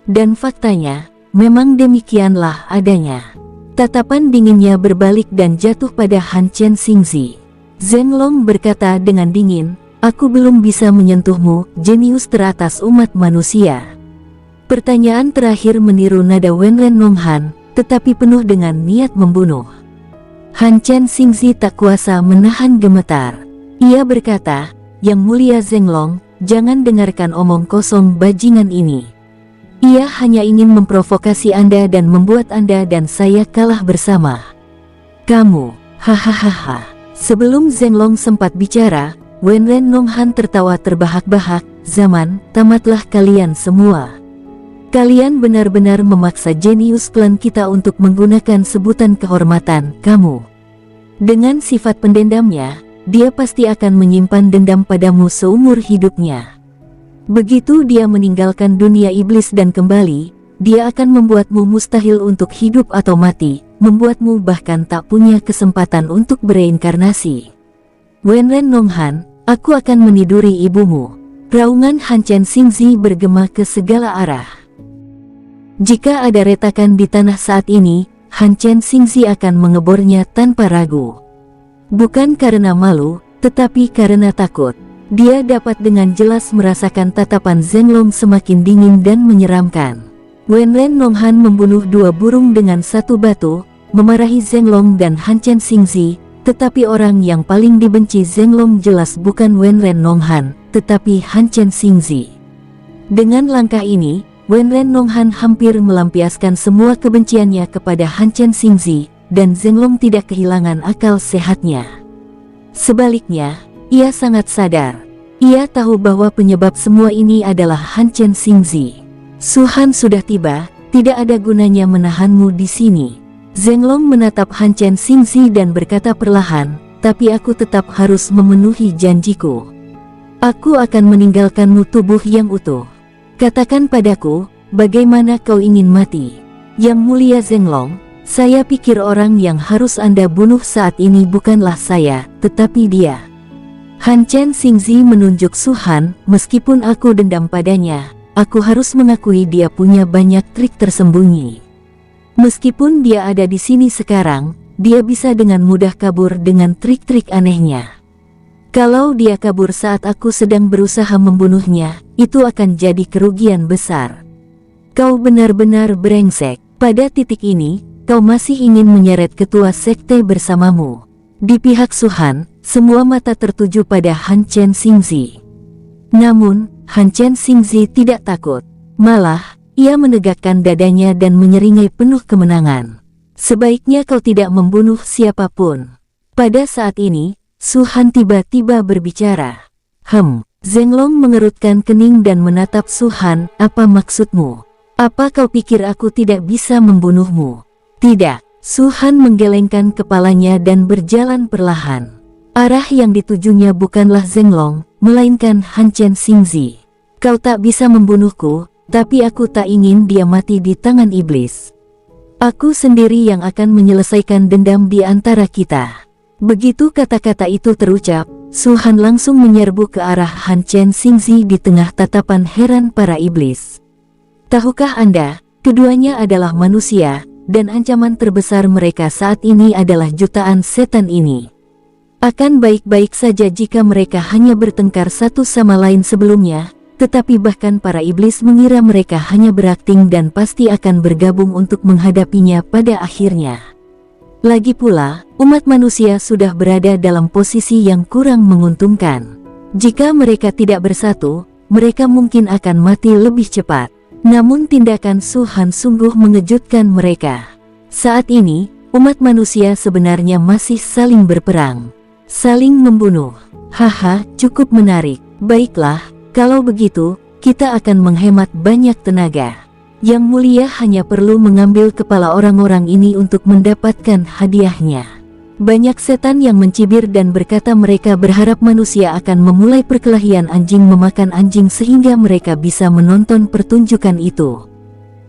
Dan faktanya, memang demikianlah adanya. Tatapan dinginnya berbalik dan jatuh pada Han Chen Xingzi. Zhenglong berkata dengan dingin, aku belum bisa menyentuhmu, jenius teratas umat manusia. Pertanyaan terakhir meniru nada Wenren Nonghan, tetapi penuh dengan niat membunuh. Han Chen Xingzi tak kuasa menahan gemetar. Ia berkata, Yang Mulia Zhenglong, jangan dengarkan omong kosong bajingan ini. Ia hanya ingin memprovokasi Anda dan membuat Anda dan saya kalah bersama. Kamu, hahaha. Sebelum Zhenglong sempat bicara, Wenren Nonghan tertawa terbahak-bahak, zaman, tamatlah kalian semua. Kalian benar-benar memaksa jenius klan kita untuk menggunakan sebutan kehormatan, kamu. Dengan sifat pendendamnya, dia pasti akan menyimpan dendam padamu seumur hidupnya. Begitu dia meninggalkan dunia iblis dan kembali, dia akan membuatmu mustahil untuk hidup atau mati, membuatmu bahkan tak punya kesempatan untuk bereinkarnasi. Wenren Nonghan, aku akan meniduri ibumu. Raungan Han Chen Xingzi bergema ke segala arah. Jika ada retakan di tanah saat ini, Han Chen Xingzi akan mengebornya tanpa ragu. Bukan karena malu, tetapi karena takut. Dia dapat dengan jelas merasakan tatapan Zhenglong semakin dingin dan menyeramkan. Wenren Nonghan membunuh dua burung dengan satu batu, memarahi Zhenglong dan Han Chen Xingzi, tetapi orang yang paling dibenci Zhenglong jelas bukan Wenren Nonghan, tetapi Han Chen Xingzi. Dengan langkah ini, Wenren Nonghan hampir melampiaskan semua kebenciannya kepada Han Chen Xingzi, dan Zhenglong tidak kehilangan akal sehatnya. Sebaliknya, ia sangat sadar. Ia tahu bahwa penyebab semua ini adalah Han Chen Xingzi. Su Han sudah tiba, tidak ada gunanya menahanmu di sini. Zhenglong menatap Han Chen Xingzi dan berkata perlahan, tapi aku tetap harus memenuhi janjiku. Aku akan meninggalkanmu tubuh yang utuh. Katakan padaku, bagaimana kau ingin mati? Yang Mulia Zhenglong, saya pikir orang yang harus Anda bunuh saat ini bukanlah saya, tetapi dia. Han Chen Xingzi menunjuk Su Han, meskipun aku dendam padanya, aku harus mengakui dia punya banyak trik tersembunyi. Meskipun dia ada di sini sekarang, dia bisa dengan mudah kabur dengan trik-trik anehnya. Kalau dia kabur saat aku sedang berusaha membunuhnya, itu akan jadi kerugian besar. Kau benar-benar brengsek. Pada titik ini, kau masih ingin menyeret ketua sekte bersamamu. Di pihak Su Han, semua mata tertuju pada Han Chen Xingzi. Namun, Han Chen Xingzi tidak takut. Malah, ia menegakkan dadanya dan menyeringai penuh kemenangan. Sebaiknya kau tidak membunuh siapapun. Pada saat ini, Su Han tiba-tiba berbicara. Zhenglong mengerutkan kening dan menatap Su Han, apa maksudmu? Apa kau pikir aku tidak bisa membunuhmu? Tidak. Su Han menggelengkan kepalanya dan berjalan perlahan. Arah yang ditujunya bukanlah Zhenglong, melainkan Han Chen Xingzi. Kau tak bisa membunuhku, tapi aku tak ingin dia mati di tangan iblis. Aku sendiri yang akan menyelesaikan dendam di antara kita. Begitu kata-kata itu terucap, Su Han langsung menyerbu ke arah Han Chen Xingzi di tengah tatapan heran para iblis. Tahukah Anda, keduanya adalah manusia, dan ancaman terbesar mereka saat ini adalah jutaan setan ini. Akan baik-baik saja jika mereka hanya bertengkar satu sama lain sebelumnya, tetapi bahkan para iblis mengira mereka hanya berakting dan pasti akan bergabung untuk menghadapinya pada akhirnya. Lagi pula, umat manusia sudah berada dalam posisi yang kurang menguntungkan. Jika mereka tidak bersatu, mereka mungkin akan mati lebih cepat. Namun tindakan Tuhan sungguh mengejutkan mereka. Saat ini, umat manusia sebenarnya masih saling berperang, saling membunuh. Haha, cukup menarik. Baiklah, kalau begitu, kita akan menghemat banyak tenaga. Yang mulia hanya perlu mengambil kepala orang-orang ini untuk mendapatkan hadiahnya. Banyak setan yang mencibir dan berkata mereka berharap manusia akan memulai perkelahian anjing memakan anjing sehingga mereka bisa menonton pertunjukan itu.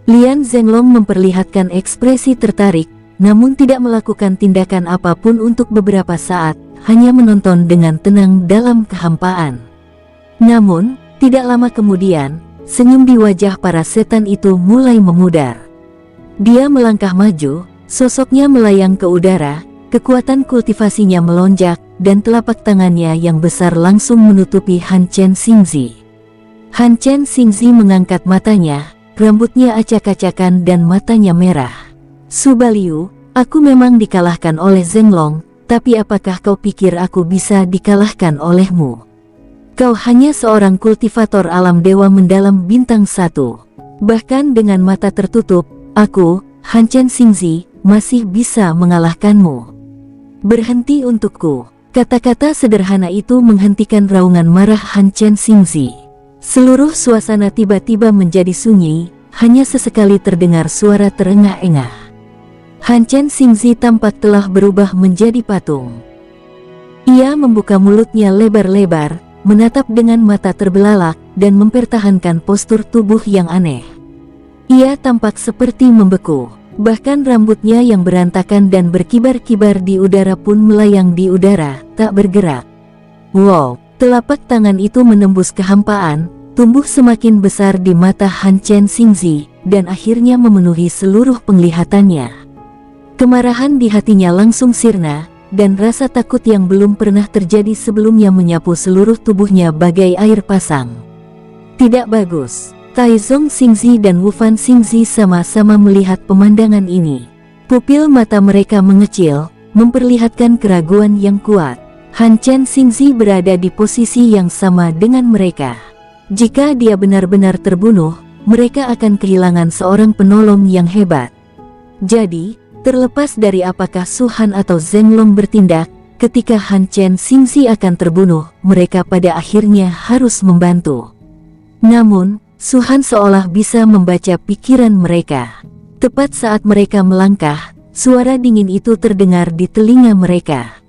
Lian Zhenglong memperlihatkan ekspresi tertarik, namun tidak melakukan tindakan apapun untuk beberapa saat, hanya menonton dengan tenang dalam kehampaan. Namun, tidak lama kemudian, senyum di wajah para setan itu mulai memudar. Dia melangkah maju, sosoknya melayang ke udara, kekuatan kultivasinya melonjak, dan telapak tangannya yang besar langsung menutupi Han Chen Xingzi. Han Chen Xingzi mengangkat matanya, rambutnya acak-acakan dan matanya merah. Su Baliu, aku memang dikalahkan oleh Zhenglong, tapi apakah kau pikir aku bisa dikalahkan olehmu? Kau hanya seorang kultivator alam dewa mendalam bintang 1. Bahkan dengan mata tertutup, aku, Han Chen Xingzi, masih bisa mengalahkanmu. Berhenti untukku. Kata-kata sederhana itu menghentikan raungan marah Han Chen Xingzi. Seluruh suasana tiba-tiba menjadi sunyi, hanya sesekali terdengar suara terengah-engah. Han Chen Xingzi tampak telah berubah menjadi patung. Ia membuka mulutnya lebar-lebar, menatap dengan mata terbelalak, dan mempertahankan postur tubuh yang aneh. Ia tampak seperti membeku. Bahkan rambutnya yang berantakan dan berkibar-kibar di udara pun melayang di udara, tak bergerak. Wow, telapak tangan itu menembus kehampaan, tumbuh semakin besar di mata Han Chen Xingzi, dan akhirnya memenuhi seluruh penglihatannya. Kemarahan di hatinya langsung sirna, dan rasa takut yang belum pernah terjadi sebelumnya menyapu seluruh tubuhnya bagai air pasang. Tidak bagus. Taizong Xingzi dan Wufan Xingzi sama-sama melihat pemandangan ini. Pupil mata mereka mengecil, memperlihatkan keraguan yang kuat. Han Chen Xingzi berada di posisi yang sama dengan mereka. Jika dia benar-benar terbunuh, mereka akan kehilangan seorang penolong yang hebat. Jadi, terlepas dari apakah Su Han atau Zhenglong bertindak, ketika Han Chen Xingzi akan terbunuh, mereka pada akhirnya harus membantu. Namun, Su Han seolah bisa membaca pikiran mereka. Tepat saat mereka melangkah, suara dingin itu terdengar di telinga mereka.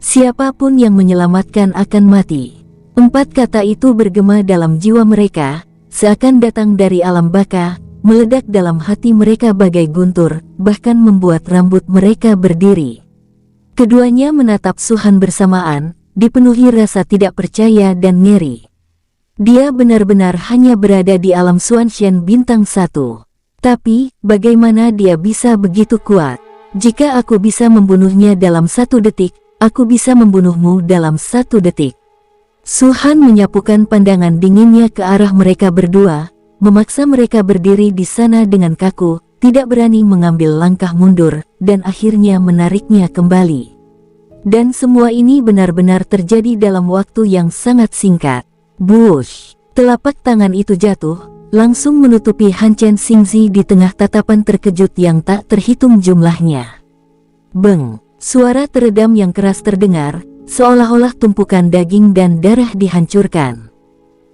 Siapapun yang menyelamatkan akan mati. 4 kata itu bergema dalam jiwa mereka, seakan datang dari alam baka, meledak dalam hati mereka bagai guntur, bahkan membuat rambut mereka berdiri. Keduanya menatap Su Han bersamaan, dipenuhi rasa tidak percaya dan ngeri. Dia benar-benar hanya berada di alam Xuanxian bintang 1. Tapi, bagaimana dia bisa begitu kuat? Jika aku bisa membunuhnya dalam 1 detik, aku bisa membunuhmu dalam 1 detik. Su Han menyapukan pandangan dinginnya ke arah mereka berdua, memaksa mereka berdiri di sana dengan kaku, tidak berani mengambil langkah mundur, dan akhirnya menariknya kembali. Dan semua ini benar-benar terjadi dalam waktu yang sangat singkat. Bush! Telapak tangan itu jatuh, langsung menutupi Han Chen Xingzi di tengah tatapan terkejut yang tak terhitung jumlahnya. Beng! Suara teredam yang keras terdengar, seolah-olah tumpukan daging dan darah dihancurkan.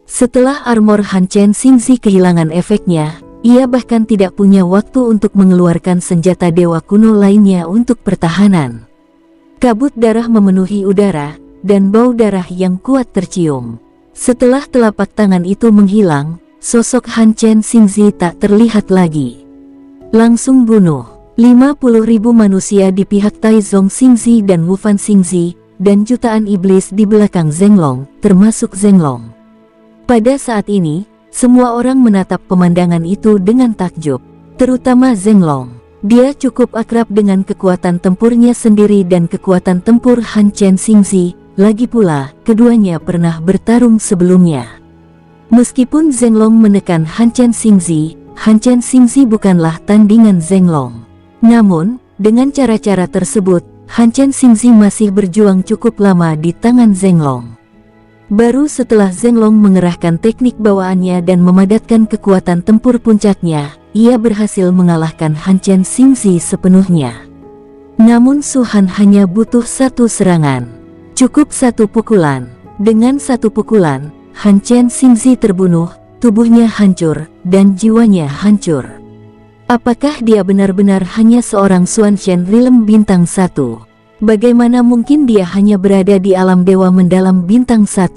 Setelah armor Han Chen Xingzi kehilangan efeknya, ia bahkan tidak punya waktu untuk mengeluarkan senjata dewa kuno lainnya untuk pertahanan. Kabut darah memenuhi udara, dan bau darah yang kuat tercium. Setelah telapak tangan itu menghilang, sosok Han Chen Xingzi tak terlihat lagi. Langsung bunuh. 50.000 manusia di pihak Taizong Xingzi dan Wufan Xingzi, dan jutaan iblis di belakang Zhenglong, termasuk Zhenglong. Pada saat ini, semua orang menatap pemandangan itu dengan takjub, terutama Zhenglong. Dia cukup akrab dengan kekuatan tempurnya sendiri dan kekuatan tempur Han Chen Xingzi, lagi pula, keduanya pernah bertarung sebelumnya. Meskipun Zhenglong menekan Han Chen Xingzi bukanlah tandingan Zhenglong. Namun, dengan cara-cara tersebut, Han Chen Xingzi masih berjuang cukup lama di tangan Zhenglong. Baru setelah Zhenglong mengerahkan teknik bawaannya dan memadatkan kekuatan tempur puncaknya, ia berhasil mengalahkan Han Chen Xingzi sepenuhnya. Namun Su Han hanya butuh satu serangan. Cukup satu pukulan. Dengan satu pukulan, Han Chen Xingzi terbunuh, tubuhnya hancur, dan jiwanya hancur. Apakah dia benar-benar hanya seorang Xuan Shen Rilem bintang 1? Bagaimana mungkin dia hanya berada di alam dewa mendalam bintang 1?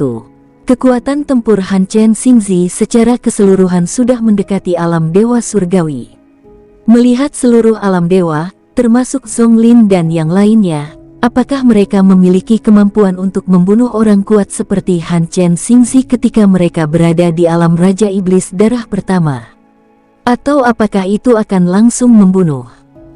Kekuatan tempur Han Chen Xingzi secara keseluruhan sudah mendekati alam dewa surgawi. Melihat seluruh alam dewa, termasuk Zonglin dan yang lainnya, apakah mereka memiliki kemampuan untuk membunuh orang kuat seperti Han Chen Xingzi ketika mereka berada di alam Raja Iblis Darah pertama? Atau apakah itu akan langsung membunuh?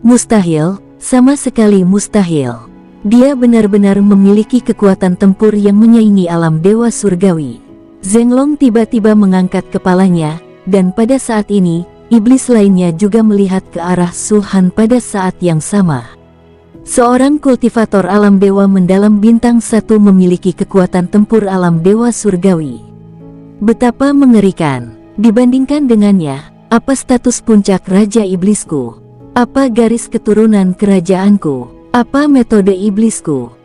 Mustahil, sama sekali mustahil. Dia benar-benar memiliki kekuatan tempur yang menyaingi alam dewa surgawi. Zhenglong tiba-tiba mengangkat kepalanya, dan pada saat ini, iblis lainnya juga melihat ke arah Su Han pada saat yang sama. Seorang kultivator alam dewa mendalam bintang 1 memiliki kekuatan tempur alam dewa surgawi. Betapa mengerikan. Dibandingkan dengannya, apa status puncak Raja Iblisku? Apa garis keturunan kerajaanku? Apa metode iblisku?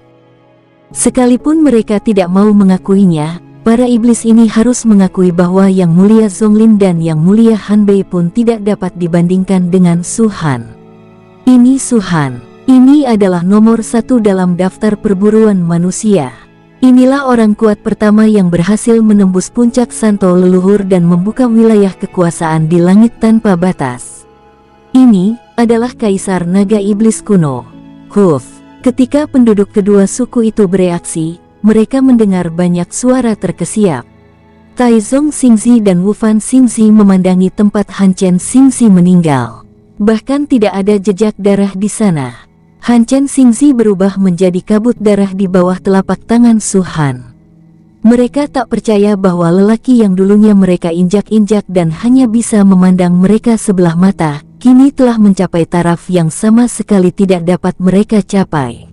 Sekalipun mereka tidak mau mengakuinya, para iblis ini harus mengakui bahwa Yang Mulia Zonglin dan Yang Mulia Han Bei pun tidak dapat dibandingkan dengan Su Han. Ini Su Han. Ini adalah nomor 1 dalam daftar perburuan manusia. Inilah orang kuat pertama yang berhasil menembus puncak santo leluhur dan membuka wilayah kekuasaan di langit tanpa batas. Ini adalah Kaisar Naga Iblis kuno. Huf, ketika penduduk kedua suku itu bereaksi, mereka mendengar banyak suara terkesiap. Taizong Xingzi dan Wufan Xingzi memandangi tempat Han Chen Xingzi meninggal. Bahkan tidak ada jejak darah di sana. Han Chen Xingzi berubah menjadi kabut darah di bawah telapak tangan Su Han. Mereka tak percaya bahwa lelaki yang dulunya mereka injak-injak dan hanya bisa memandang mereka sebelah mata, kini telah mencapai taraf yang sama sekali tidak dapat mereka capai.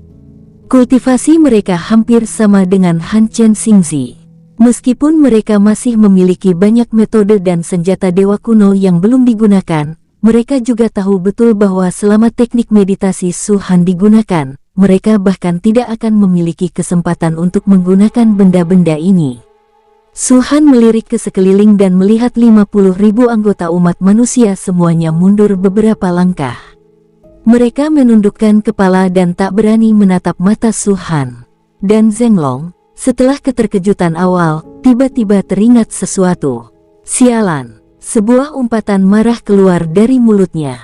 Kultivasi mereka hampir sama dengan Han Chen Xingzi. Meskipun mereka masih memiliki banyak metode dan senjata dewa kuno yang belum digunakan, mereka juga tahu betul bahwa selama teknik meditasi Su Han digunakan, mereka bahkan tidak akan memiliki kesempatan untuk menggunakan benda-benda ini. Su Han melirik ke sekeliling dan melihat 50.000 anggota umat manusia semuanya mundur beberapa langkah. Mereka menundukkan kepala dan tak berani menatap mata Su Han. Dan Zhenglong, setelah keterkejutan awal, tiba-tiba teringat sesuatu. Sialan, sebuah umpatan marah keluar dari mulutnya.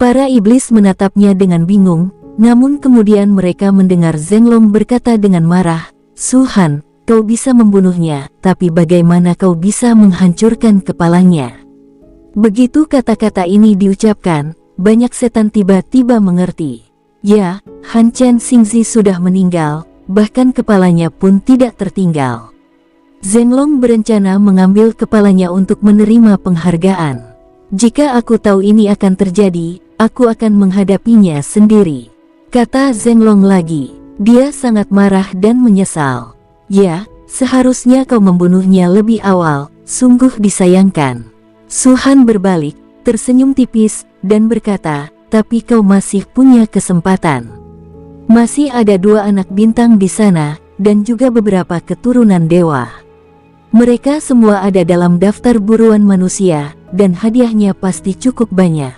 Para iblis menatapnya dengan bingung, namun kemudian mereka mendengar Zhenglong berkata dengan marah, "Su Han, kau bisa membunuhnya, tapi bagaimana kau bisa menghancurkan kepalanya?" Begitu kata-kata ini diucapkan, banyak setan tiba-tiba mengerti. Ya, Han Chen Xingzi sudah meninggal, bahkan kepalanya pun tidak tertinggal. Zhenglong berencana mengambil kepalanya untuk menerima penghargaan. Jika aku tahu ini akan terjadi, aku akan menghadapinya sendiri, kata Zhenglong lagi. Dia sangat marah dan menyesal. Ya, seharusnya kau membunuhnya lebih awal, sungguh disayangkan. Su Han berbalik, tersenyum tipis, dan berkata, tapi kau masih punya kesempatan. Masih ada 2 anak bintang di sana, dan juga beberapa keturunan dewa. Mereka semua ada dalam daftar buruan manusia, dan hadiahnya pasti cukup banyak.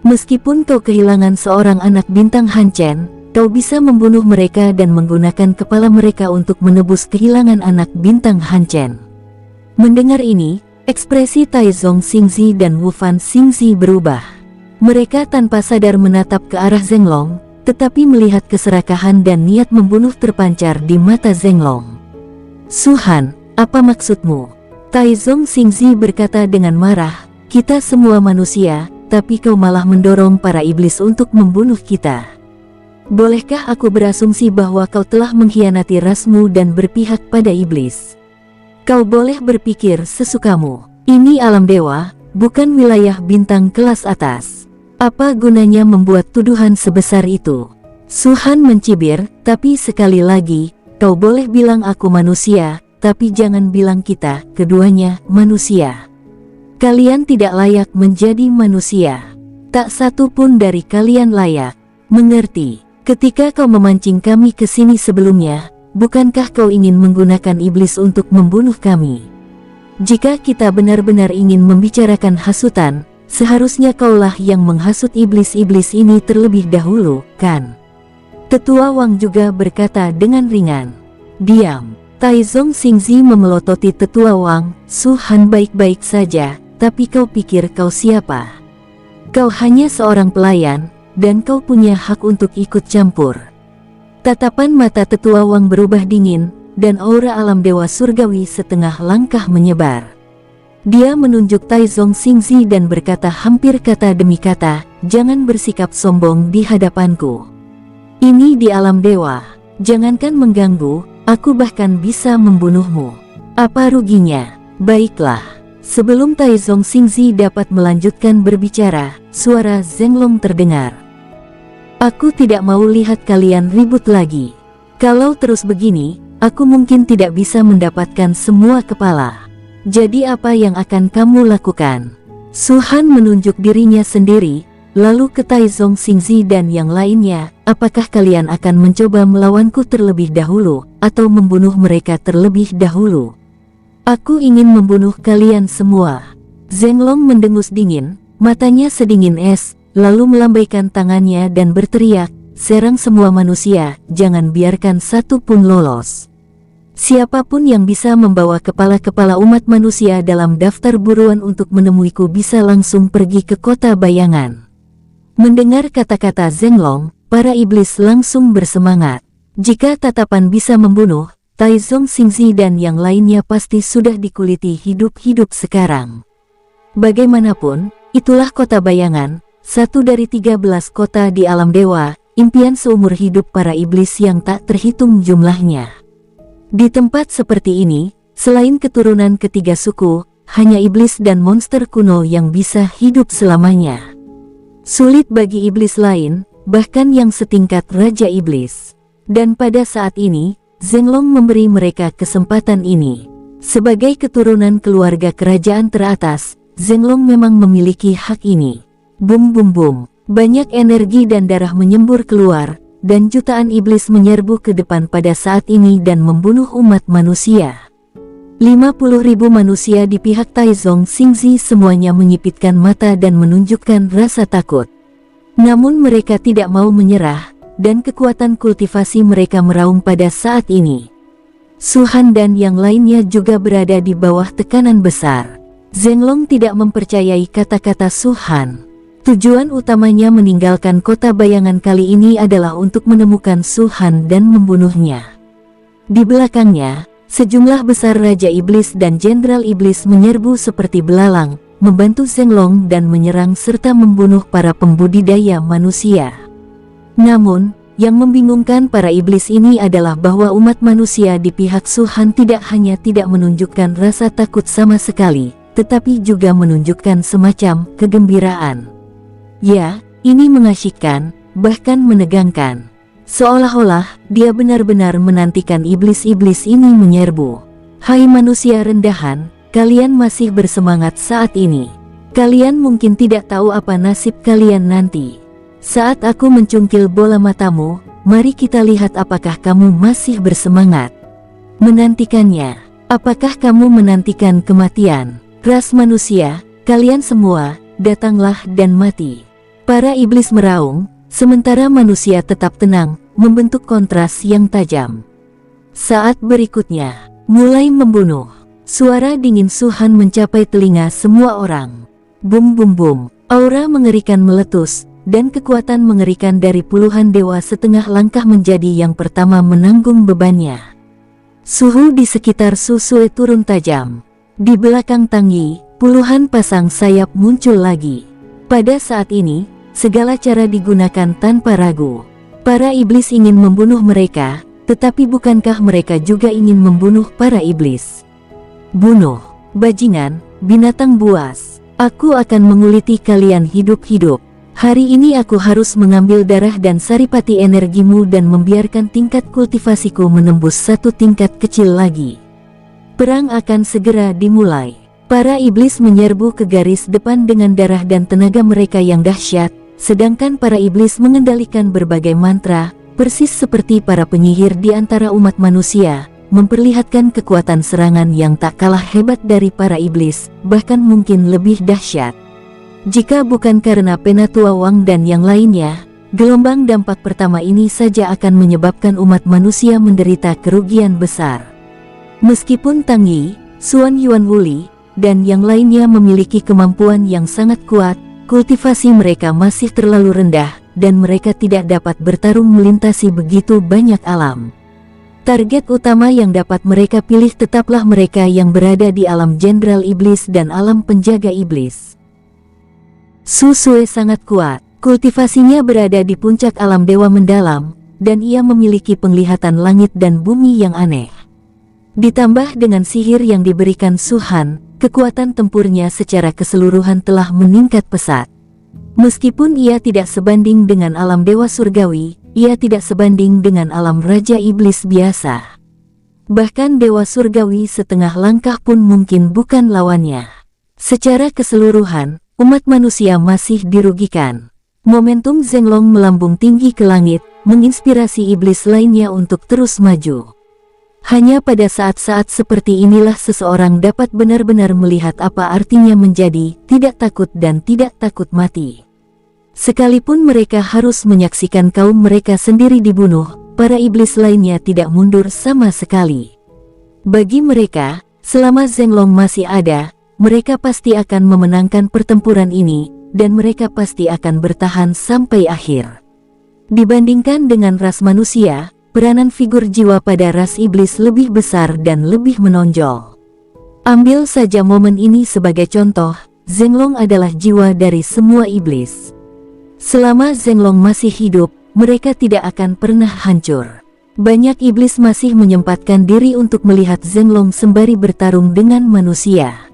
Meskipun kau kehilangan seorang anak bintang Han Chen, kau bisa membunuh mereka dan menggunakan kepala mereka untuk menebus kehilangan anak bintang Han Chen. Mendengar ini, ekspresi Taizong Xingzi dan Wufan Xingzi berubah. Mereka tanpa sadar menatap ke arah Zhenglong, tetapi melihat keserakahan dan niat membunuh terpancar di mata Zhenglong. Su Han, apa maksudmu? Taizong Xingzi berkata dengan marah, kita semua manusia, tapi kau malah mendorong para iblis untuk membunuh kita. Bolehkah aku berasumsi bahwa kau telah mengkhianati rasmu dan berpihak pada iblis? Kau boleh berpikir sesukamu. Ini alam dewa, bukan wilayah bintang kelas atas. Apa gunanya membuat tuduhan sebesar itu? Su Han mencibir, tapi sekali lagi, kau boleh bilang aku manusia, tapi jangan bilang kita, keduanya, manusia. Kalian tidak layak menjadi manusia. Tak satu pun dari kalian layak. Mengerti? Ketika kau memancing kami ke sini sebelumnya, bukankah kau ingin menggunakan iblis untuk membunuh kami? Jika kita benar-benar ingin membicarakan hasutan, seharusnya kaulah yang menghasut iblis-iblis ini terlebih dahulu, kan? Tetua Wang juga berkata dengan ringan. Diam. Taizong Xingzi memelototi Tetua Wang. Su Han baik-baik saja, tapi kau pikir kau siapa? Kau hanya seorang pelayan, dan kau punya hak untuk ikut campur. Tatapan mata Tetua Wang berubah dingin, dan aura alam dewa surgawi setengah langkah menyebar. Dia menunjuk Taizong Xingzi dan berkata hampir kata demi kata, jangan bersikap sombong di hadapanku. Ini di alam dewa, jangankan mengganggu, aku bahkan bisa membunuhmu. Apa ruginya? Baiklah. Sebelum Taizong Xingzi dapat melanjutkan berbicara, suara Zhenglong terdengar. Aku tidak mau lihat kalian ribut lagi. Kalau terus begini, aku mungkin tidak bisa mendapatkan semua kepala. Jadi apa yang akan kamu lakukan? Su Han menunjuk dirinya sendiri, lalu ke Taizong Xingzi dan yang lainnya, apakah kalian akan mencoba melawanku terlebih dahulu, atau membunuh mereka terlebih dahulu? Aku ingin membunuh kalian semua. Zhenglong mendengus dingin, matanya sedingin es, lalu melambaikan tangannya dan berteriak, serang semua manusia, jangan biarkan satu pun lolos. Siapapun yang bisa membawa kepala-kepala umat manusia dalam daftar buruan untuk menemuiku bisa langsung pergi ke kota bayangan. Mendengar kata-kata Zhenglong, para iblis langsung bersemangat. Jika tatapan bisa membunuh, Taizong Xingzi dan yang lainnya pasti sudah dikuliti hidup-hidup sekarang. Bagaimanapun, itulah kota bayangan, satu dari 13 kota di alam dewa, impian seumur hidup para iblis yang tak terhitung jumlahnya. Di tempat seperti ini, selain keturunan ketiga suku, hanya iblis dan monster kuno yang bisa hidup selamanya. Sulit bagi iblis lain, bahkan yang setingkat Raja Iblis. Dan pada saat ini, Zhenglong memberi mereka kesempatan ini. Sebagai keturunan keluarga kerajaan teratas, Zhenglong memang memiliki hak ini. Bum bum bum, banyak energi dan darah menyembur keluar, dan jutaan iblis menyerbu ke depan pada saat ini dan membunuh umat manusia. 50.000 manusia di pihak Taizong Xingzi semuanya menyipitkan mata dan menunjukkan rasa takut. Namun mereka tidak mau menyerah, dan kekuatan kultivasi mereka meraung pada saat ini. Su Han dan yang lainnya juga berada di bawah tekanan besar. Zhenglong tidak mempercayai kata-kata Su Han. Tujuan utamanya meninggalkan kota bayangan kali ini adalah untuk menemukan Su Han dan membunuhnya. Di belakangnya, sejumlah besar Raja Iblis dan Jenderal Iblis menyerbu seperti belalang, membantu Zhenglong dan menyerang serta membunuh para pembudidaya manusia. Namun, yang membingungkan para iblis ini adalah bahwa umat manusia di pihak Su Han tidak hanya tidak menunjukkan rasa takut sama sekali, tetapi juga menunjukkan semacam kegembiraan. Ya, ini mengasyikkan, bahkan menegangkan. Seolah-olah dia benar-benar menantikan iblis-iblis ini menyerbu. Hai manusia rendahan, kalian masih bersemangat saat ini. Kalian mungkin tidak tahu apa nasib kalian nanti. Saat aku mencungkil bola matamu, mari kita lihat apakah kamu masih bersemangat menantikannya. Apakah kamu menantikan kematian? Ras manusia, kalian semua, datanglah dan mati. Para iblis meraung, sementara manusia tetap tenang, membentuk kontras yang tajam. Saat berikutnya, mulai membunuh. Suara dingin Su Han mencapai telinga semua orang. Bum bum bum, aura mengerikan meletus, dan kekuatan mengerikan dari puluhan dewa setengah langkah menjadi yang pertama menanggung bebannya. Suhu di sekitar Su Sue turun tajam. Di belakang Tang Yi, puluhan pasang sayap muncul lagi. Pada saat ini, segala cara digunakan tanpa ragu. Para iblis ingin membunuh mereka, tetapi bukankah mereka juga ingin membunuh para iblis? Bunuh, bajingan, binatang buas. Aku akan menguliti kalian hidup-hidup. Hari ini aku harus mengambil darah dan saripati energimu dan membiarkan tingkat kultivasiku menembus satu tingkat kecil lagi. Perang akan segera dimulai. Para iblis menyerbu ke garis depan dengan darah dan tenaga mereka yang dahsyat, sedangkan para iblis mengendalikan berbagai mantra, persis seperti para penyihir di antara umat manusia, memperlihatkan kekuatan serangan yang tak kalah hebat dari para iblis, bahkan mungkin lebih dahsyat. Jika bukan karena Penatua Wang dan yang lainnya, gelombang dampak pertama ini saja akan menyebabkan umat manusia menderita kerugian besar. Meskipun Tang Yi, Xuan Yuan Wuli, dan yang lainnya memiliki kemampuan yang sangat kuat, kultivasi mereka masih terlalu rendah, dan mereka tidak dapat bertarung melintasi begitu banyak alam. Target utama yang dapat mereka pilih tetaplah mereka yang berada di alam Jenderal Iblis dan alam Penjaga Iblis. Su Sue sangat kuat, kultivasinya berada di puncak alam dewa mendalam, dan ia memiliki penglihatan langit dan bumi yang aneh. Ditambah dengan sihir yang diberikan Su Han, kekuatan tempurnya secara keseluruhan telah meningkat pesat. Meskipun ia tidak sebanding dengan alam dewa surgawi, ia tidak sebanding dengan alam Raja Iblis biasa. Bahkan dewa surgawi setengah langkah pun mungkin bukan lawannya. Secara keseluruhan, umat manusia masih dirugikan. Momentum Zhenglong melambung tinggi ke langit, menginspirasi iblis lainnya untuk terus maju. Hanya pada saat-saat seperti inilah seseorang dapat benar-benar melihat apa artinya menjadi tidak takut dan tidak takut mati. Sekalipun mereka harus menyaksikan kaum mereka sendiri dibunuh, para iblis lainnya tidak mundur sama sekali. Bagi mereka, selama Zhenglong masih ada, mereka pasti akan memenangkan pertempuran ini, dan mereka pasti akan bertahan sampai akhir. Dibandingkan dengan ras manusia, peranan figur jiwa pada ras iblis lebih besar dan lebih menonjol. Ambil saja momen ini sebagai contoh, Zhenglong adalah jiwa dari semua iblis. Selama Zhenglong masih hidup, mereka tidak akan pernah hancur. Banyak iblis masih menyempatkan diri untuk melihat Zhenglong sembari bertarung dengan manusia.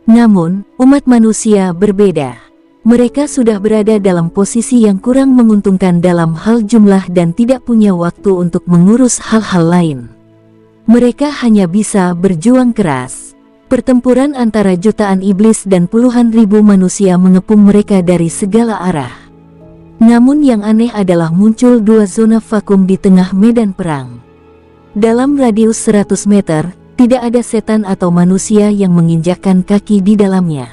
Namun, umat manusia berbeda. Mereka sudah berada dalam posisi yang kurang menguntungkan dalam hal jumlah dan tidak punya waktu untuk mengurus hal-hal lain. Mereka hanya bisa berjuang keras. Pertempuran antara jutaan iblis dan puluhan ribu manusia mengepung mereka dari segala arah. Namun yang aneh adalah muncul dua zona vakum di tengah medan perang. Dalam radius 100 meter, tidak ada setan atau manusia yang menginjakkan kaki di dalamnya.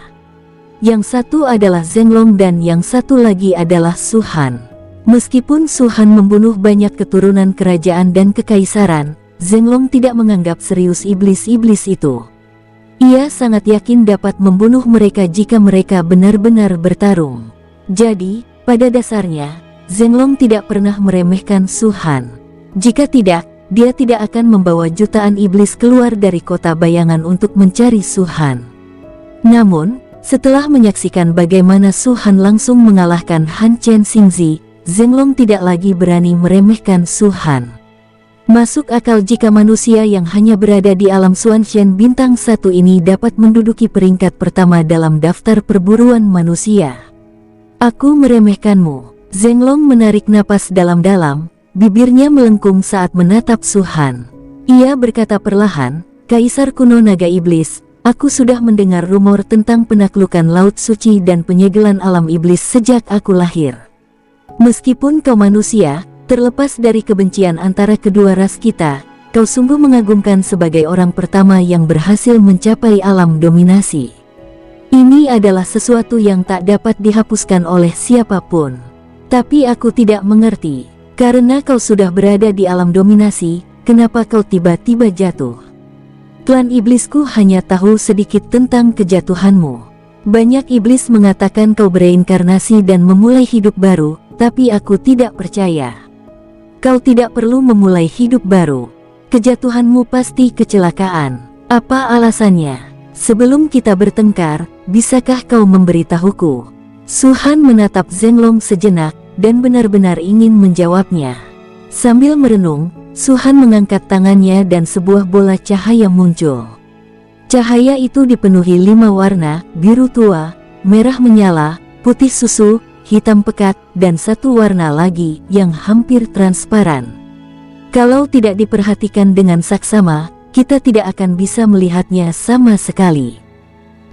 Yang satu adalah Zhenglong dan yang satu lagi adalah Su Han. Meskipun Su Han membunuh banyak keturunan kerajaan dan kekaisaran, Zhenglong tidak menganggap serius iblis-iblis itu. Ia sangat yakin dapat membunuh mereka jika mereka benar-benar bertarung. Jadi, pada dasarnya, Zhenglong tidak pernah meremehkan Su Han. Jika tidak, dia tidak akan membawa jutaan iblis keluar dari kota bayangan untuk mencari Su Han. Namun, setelah menyaksikan bagaimana Su Han langsung mengalahkan Han Chen Xingzi, Zhenglong tidak lagi berani meremehkan Su Han. Masuk akal jika manusia yang hanya berada di alam Xuanshen bintang 1 ini dapat menduduki peringkat pertama dalam daftar perburuan manusia. Aku meremehkanmu. Zhenglong menarik napas dalam-dalam, bibirnya melengkung saat menatap Su Han. Ia berkata perlahan, "Kaisar kuno naga iblis, aku sudah mendengar rumor tentang penaklukan Laut Suci dan penyegelan alam iblis sejak aku lahir. Meskipun kau manusia, terlepas dari kebencian antara kedua ras kita, kau sungguh mengagumkan sebagai orang pertama yang berhasil mencapai alam dominasi. Ini adalah sesuatu yang tak dapat dihapuskan oleh siapapun. Tapi aku tidak mengerti, karena kau sudah berada di alam dominasi, kenapa kau tiba-tiba jatuh? Klan iblisku hanya tahu sedikit tentang kejatuhanmu. Banyak iblis mengatakan kau bereinkarnasi dan memulai hidup baru, tapi aku tidak percaya. Kau tidak perlu memulai hidup baru. Kejatuhanmu pasti kecelakaan. Apa alasannya? Sebelum kita bertengkar, bisakah kau memberitahuku?" Su-han menatap Zhenglong sejenak dan benar-benar ingin menjawabnya. Sambil merenung, Su-han mengangkat tangannya dan sebuah bola cahaya muncul. Cahaya itu dipenuhi 5 warna, biru tua, merah menyala, putih susu, hitam pekat, dan 1 warna lagi yang hampir transparan. Kalau tidak diperhatikan dengan saksama, kita tidak akan bisa melihatnya sama sekali.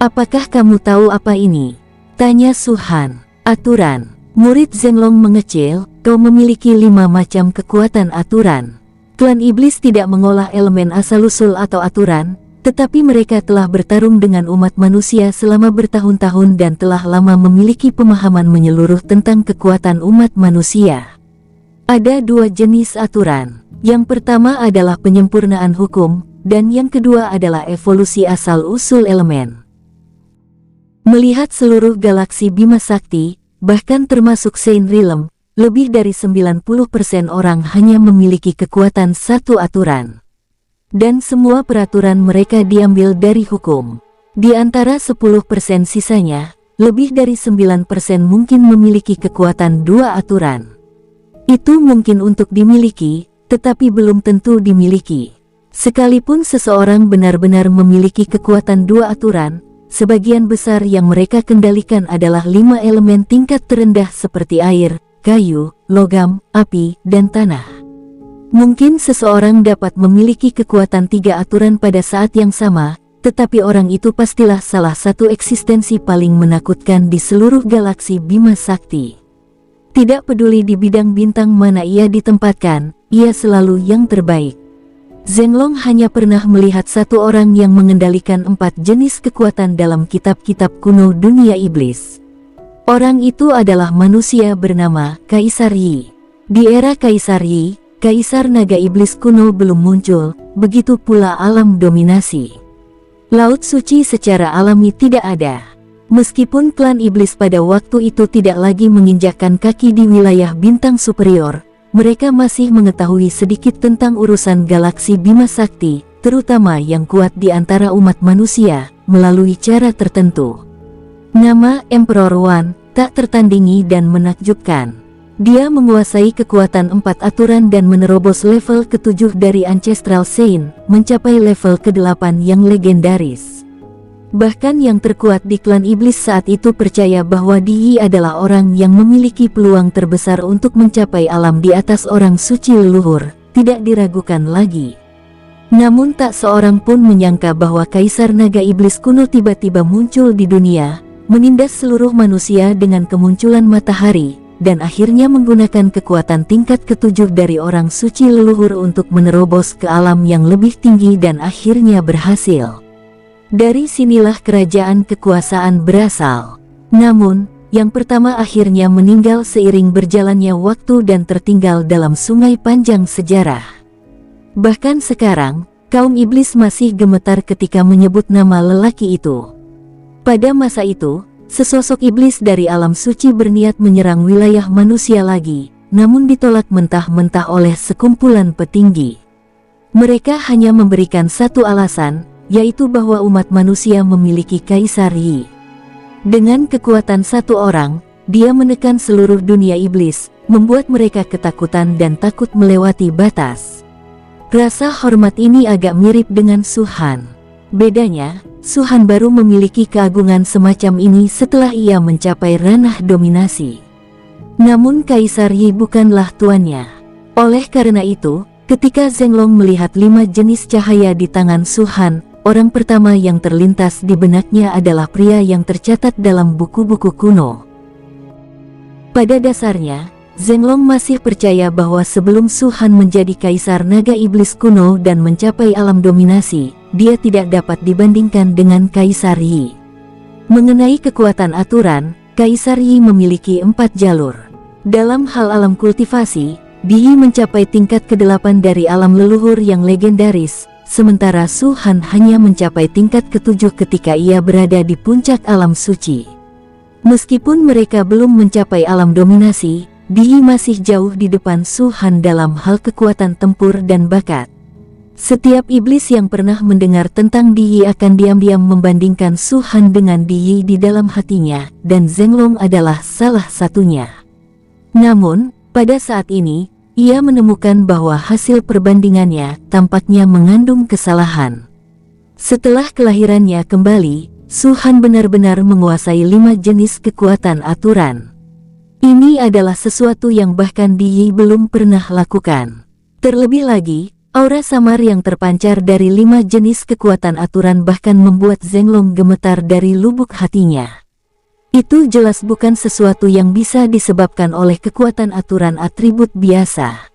Apakah kamu tahu apa ini? Tanya Su-han. Aturan. Murid Zhenglong mengecil, kau memiliki 5 macam kekuatan aturan. Klan iblis tidak mengolah elemen asal-usul atau aturan, tetapi mereka telah bertarung dengan umat manusia selama bertahun-tahun dan telah lama memiliki pemahaman menyeluruh tentang kekuatan umat manusia. Ada 2 jenis aturan. Yang pertama adalah penyempurnaan hukum, dan yang kedua adalah evolusi asal-usul elemen. Melihat seluruh galaksi Bima Sakti, bahkan termasuk Saint Realm, lebih dari 90% orang hanya memiliki kekuatan 1 aturan. Dan semua peraturan mereka diambil dari hukum. Di antara 10% sisanya, lebih dari 9% mungkin memiliki kekuatan 2 aturan. Itu mungkin untuk dimiliki, tetapi belum tentu dimiliki. Sekalipun seseorang benar-benar memiliki kekuatan 2 aturan, sebagian besar yang mereka kendalikan adalah 5 elemen tingkat terendah seperti air, kayu, logam, api, dan tanah. Mungkin seseorang dapat memiliki kekuatan 3 aturan pada saat yang sama, tetapi orang itu pastilah salah satu eksistensi paling menakutkan di seluruh galaksi Bima Sakti. Tidak peduli di bidang bintang mana ia ditempatkan, ia selalu yang terbaik. Zhenglong hanya pernah melihat 1 orang yang mengendalikan 4 jenis kekuatan dalam kitab-kitab kuno dunia iblis. Orang itu adalah manusia bernama Kaisar Yi. Di era Kaisar Yi, Kaisar Naga Iblis kuno belum muncul, begitu pula alam dominasi. Laut suci secara alami tidak ada. Meskipun klan iblis pada waktu itu tidak lagi menginjakkan kaki di wilayah bintang superior, mereka masih mengetahui sedikit tentang urusan galaksi Bima Sakti, terutama yang kuat di antara umat manusia, melalui cara tertentu. Nama Emperor Wan tak tertandingi dan menakjubkan. Dia menguasai kekuatan 4 aturan dan menerobos level ke-7 dari Ancestral Saint, mencapai level ke-8 yang legendaris. Bahkan yang terkuat di klan iblis saat itu percaya bahwa dia adalah orang yang memiliki peluang terbesar untuk mencapai alam di atas orang suci leluhur, tidak diragukan lagi. Namun tak seorang pun menyangka bahwa Kaisar Naga Iblis kuno tiba-tiba muncul di dunia, menindas seluruh manusia dengan kemunculan matahari, dan akhirnya menggunakan kekuatan tingkat ke-7 dari orang suci leluhur untuk menerobos ke alam yang lebih tinggi dan akhirnya berhasil. Dari sinilah kerajaan kekuasaan berasal. Namun, yang pertama akhirnya meninggal seiring berjalannya waktu dan tertinggal dalam sungai panjang sejarah. Bahkan sekarang, kaum iblis masih gemetar ketika menyebut nama lelaki itu. Pada masa itu, sesosok iblis dari alam suci berniat menyerang wilayah manusia lagi, namun ditolak mentah-mentah oleh sekumpulan petinggi. Mereka hanya memberikan 1 alasan, yaitu bahwa umat manusia memiliki Kaisar Yi. Dengan kekuatan 1 orang, dia menekan seluruh dunia iblis, membuat mereka ketakutan dan takut melewati batas. Rasa hormat ini agak mirip dengan Su-han. Bedanya, Su-han baru memiliki keagungan semacam ini setelah ia mencapai ranah dominasi. Namun Kaisar Yi bukanlah tuannya. Oleh karena itu, ketika Zhenglong melihat 5 jenis cahaya di tangan Su-han, orang pertama yang terlintas di benaknya adalah pria yang tercatat dalam buku-buku kuno. Pada dasarnya, Zhenglong masih percaya bahwa sebelum Su-han menjadi Kaisar Naga Iblis kuno dan mencapai alam dominasi, dia tidak dapat dibandingkan dengan Kaisar Yi. Mengenai kekuatan aturan, Kaisar Yi memiliki 4 jalur. Dalam hal alam kultivasi, dia mencapai tingkat ke-8 dari alam leluhur yang legendaris, sementara Su-han hanya mencapai tingkat ke-7 ketika ia berada di puncak alam suci. Meskipun mereka belum mencapai alam dominasi, dia masih jauh di depan Su-han dalam hal kekuatan tempur dan bakat. Setiap iblis yang pernah mendengar tentang Di Yi akan diam-diam membandingkan Su Han dengan Di Yi di dalam hatinya, dan Zhenglong adalah salah satunya. Namun, pada saat ini, ia menemukan bahwa hasil perbandingannya tampaknya mengandung kesalahan. Setelah kelahirannya kembali, Su Han benar-benar menguasai 5 jenis kekuatan aturan. Ini adalah sesuatu yang bahkan Di Yi belum pernah lakukan. Terlebih lagi, aura samar yang terpancar dari 5 jenis kekuatan aturan bahkan membuat Zhenglong gemetar dari lubuk hatinya. Itu jelas bukan sesuatu yang bisa disebabkan oleh kekuatan aturan atribut biasa.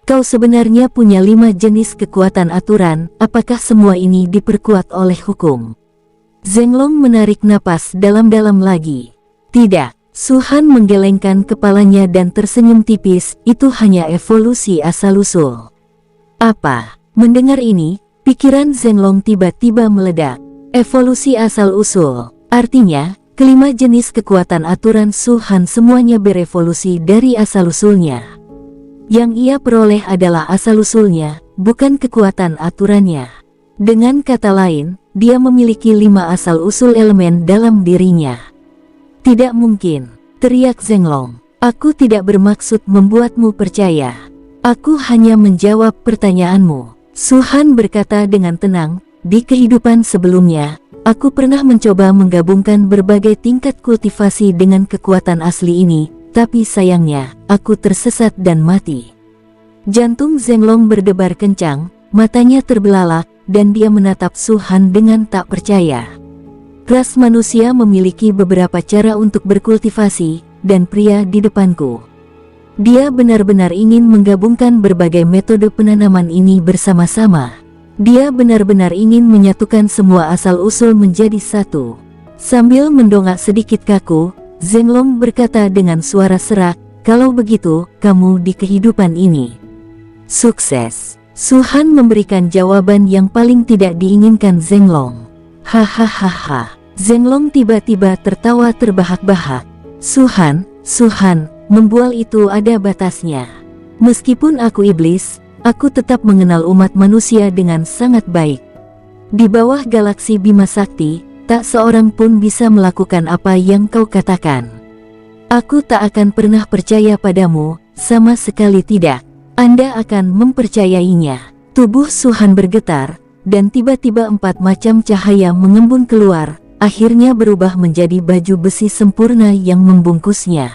Kau sebenarnya punya 5 jenis kekuatan aturan, apakah semua ini diperkuat oleh hukum? Zhenglong menarik napas dalam-dalam lagi. Tidak, Su Han menggelengkan kepalanya dan tersenyum tipis, itu hanya evolusi asal-usul. Apa? Mendengar ini, pikiran Zhenglong tiba-tiba meledak. Evolusi asal-usul, artinya, kelima jenis kekuatan aturan Su Han semuanya berevolusi dari asal-usulnya. Yang ia peroleh adalah asal-usulnya, bukan kekuatan aturannya. Dengan kata lain, dia memiliki 5 asal-usul elemen dalam dirinya. Tidak mungkin, teriak Zhenglong. Aku tidak bermaksud membuatmu percaya. Aku hanya menjawab pertanyaanmu. Su Han berkata dengan tenang, di kehidupan sebelumnya, aku pernah mencoba menggabungkan berbagai tingkat kultivasi dengan kekuatan asli ini, tapi sayangnya, aku tersesat dan mati. Jantung Zhenglong berdebar kencang, matanya terbelalak, dan dia menatap Su Han dengan tak percaya. Ras manusia memiliki beberapa cara untuk berkultivasi, dan pria di depanku. Dia benar-benar ingin menggabungkan berbagai metode penanaman ini bersama-sama. Dia benar-benar ingin menyatukan semua asal-usul menjadi satu. Sambil mendongak sedikit kaku, Zhenglong berkata dengan suara serak, kalau begitu, kamu di kehidupan ini sukses. Su Han memberikan jawaban yang paling tidak diinginkan Zhenglong. Hahaha. Zhenglong tiba-tiba tertawa terbahak-bahak. Su Han, membual itu ada batasnya. Meskipun aku iblis, aku tetap mengenal umat manusia dengan sangat baik. Di bawah galaksi Bima Sakti, tak seorang pun bisa melakukan apa yang kau katakan. Aku tak akan pernah percaya padamu, sama sekali tidak. Anda akan mempercayainya. Tubuh Su Han bergetar, dan tiba-tiba 4 macam cahaya mengembun keluar, akhirnya berubah menjadi baju besi sempurna yang membungkusnya.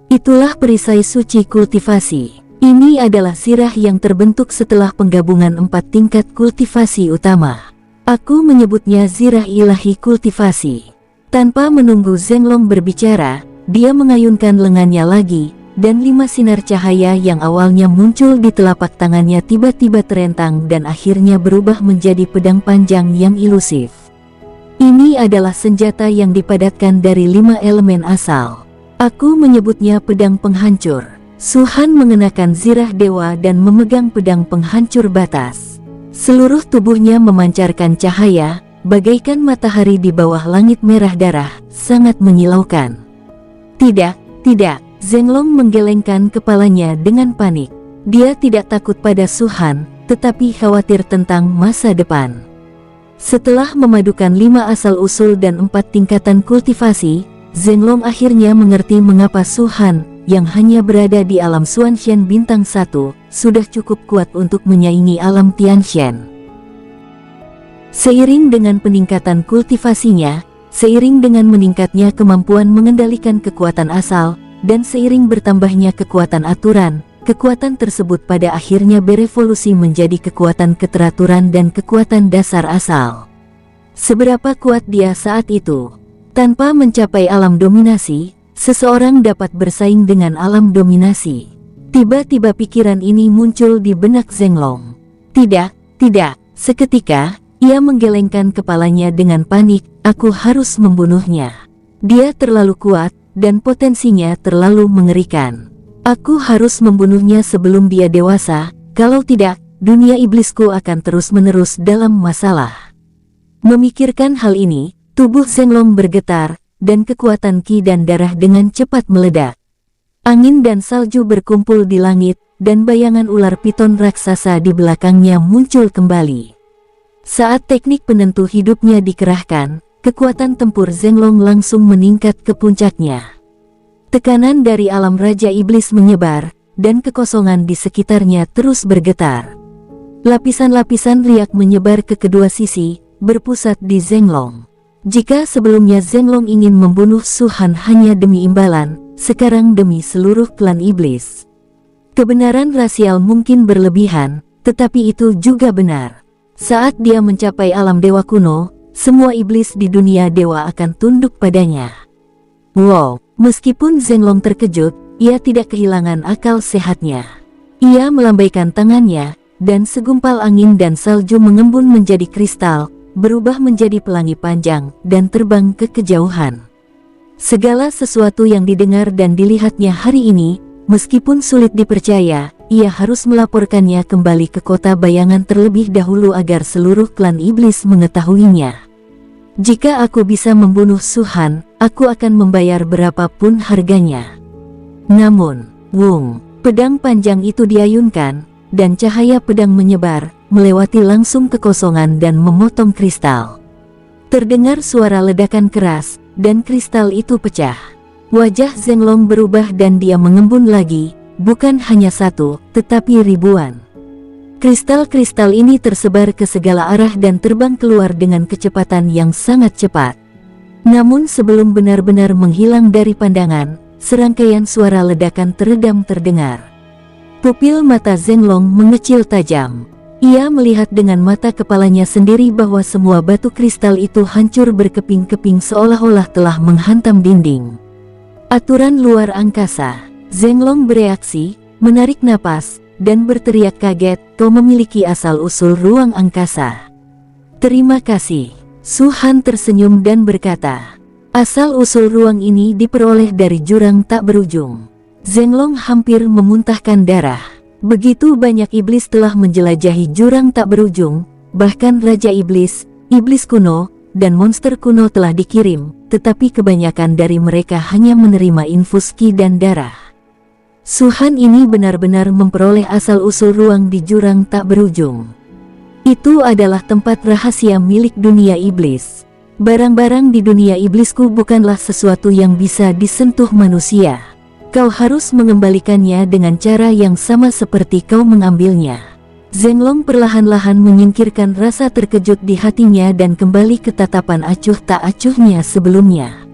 Itulah perisai suci kultivasi. Ini adalah sirah yang terbentuk setelah penggabungan 4 tingkat kultivasi utama. Aku menyebutnya zirah ilahi kultivasi. Tanpa menunggu Zhenglong berbicara, dia mengayunkan lengannya lagi, dan 5 sinar cahaya yang awalnya muncul di telapak tangannya tiba-tiba terentang dan akhirnya berubah menjadi pedang panjang yang ilusif. Ini adalah senjata yang dipadatkan dari 5 elemen asal. Aku menyebutnya pedang penghancur. Su Han mengenakan zirah dewa dan memegang pedang penghancur batas. Seluruh tubuhnya memancarkan cahaya, bagaikan matahari di bawah langit merah darah, sangat menyilaukan. Tidak. Zhenglong menggelengkan kepalanya dengan panik. Dia tidak takut pada Su Han, tetapi khawatir tentang masa depan. Setelah memadukan 5 asal-usul dan 4 tingkatan kultivasi, Zhenglong akhirnya mengerti mengapa Su Han, yang hanya berada di alam Xuanxian bintang 1, sudah cukup kuat untuk menyaingi alam Tianxian. Seiring dengan peningkatan kultivasinya, seiring dengan meningkatnya kemampuan mengendalikan kekuatan asal, dan seiring bertambahnya kekuatan aturan, kekuatan tersebut pada akhirnya berevolusi menjadi kekuatan keteraturan dan kekuatan dasar asal. Seberapa kuat dia saat itu? Tanpa mencapai alam dominasi, seseorang dapat bersaing dengan alam dominasi. Tiba-tiba pikiran ini muncul di benak Zhenglong. Tidak. Seketika, ia menggelengkan kepalanya dengan panik, aku harus membunuhnya. Dia terlalu kuat, dan potensinya terlalu mengerikan. Aku harus membunuhnya sebelum dia dewasa, kalau tidak, dunia iblisku akan terus-menerus dalam masalah. Memikirkan hal ini, tubuh Zhenglong bergetar, dan kekuatan ki dan darah dengan cepat meledak. Angin dan salju berkumpul di langit, dan bayangan ular piton raksasa di belakangnya muncul kembali. Saat teknik penentu hidupnya dikerahkan, kekuatan tempur Zhenglong langsung meningkat ke puncaknya. Tekanan dari alam Raja Iblis menyebar, dan kekosongan di sekitarnya terus bergetar. Lapisan-lapisan riak menyebar ke kedua sisi, berpusat di Zhenglong. Jika sebelumnya Zhenglong ingin membunuh Su Han hanya demi imbalan, sekarang demi seluruh klan iblis. Kebenaran rasial mungkin berlebihan, tetapi itu juga benar. Saat dia mencapai alam dewa kuno, semua iblis di dunia dewa akan tunduk padanya. Wow, meskipun Zhenglong terkejut, ia tidak kehilangan akal sehatnya. Ia melambaikan tangannya, dan segumpal angin dan salju mengembun menjadi kristal, berubah menjadi pelangi panjang, dan terbang ke kejauhan. Segala sesuatu yang didengar dan dilihatnya hari ini, meskipun sulit dipercaya, ia harus melaporkannya kembali ke kota bayangan terlebih dahulu agar seluruh klan iblis mengetahuinya. Jika aku bisa membunuh Su Han, aku akan membayar berapapun harganya. Namun, wung, pedang panjang itu diayunkan, dan cahaya pedang menyebar, melewati langsung kekosongan dan memotong kristal. Terdengar suara ledakan keras, dan kristal itu pecah. Wajah Zhenglong berubah dan dia mengembun lagi, bukan hanya satu, tetapi ribuan. Kristal-kristal ini tersebar ke segala arah dan terbang keluar dengan kecepatan yang sangat cepat. Namun sebelum benar-benar menghilang dari pandangan, serangkaian suara ledakan teredam terdengar. Pupil mata Zhenglong mengecil tajam. Ia melihat dengan mata kepalanya sendiri bahwa semua batu kristal itu hancur berkeping-keping seolah-olah telah menghantam dinding. Aturan luar angkasa. Zhenglong bereaksi, menarik napas, dan berteriak kaget, "Kau memiliki asal-usul ruang angkasa." "Terima kasih." Su Han tersenyum dan berkata, "Asal-usul ruang ini diperoleh dari jurang tak berujung." Zhenglong hampir memuntahkan darah. Begitu banyak iblis telah menjelajahi jurang tak berujung, bahkan Raja Iblis, iblis kuno, dan monster kuno telah dikirim, tetapi kebanyakan dari mereka hanya menerima infus ki dan darah. Su Han ini benar-benar memperoleh asal-usul ruang di jurang tak berujung. Itu adalah tempat rahasia milik dunia iblis. Barang-barang di dunia iblisku bukanlah sesuatu yang bisa disentuh manusia. Kau harus mengembalikannya dengan cara yang sama seperti kau mengambilnya. Zhenglong perlahan-lahan menyingkirkan rasa terkejut di hatinya dan kembali ke tatapan acuh tak acuhnya sebelumnya.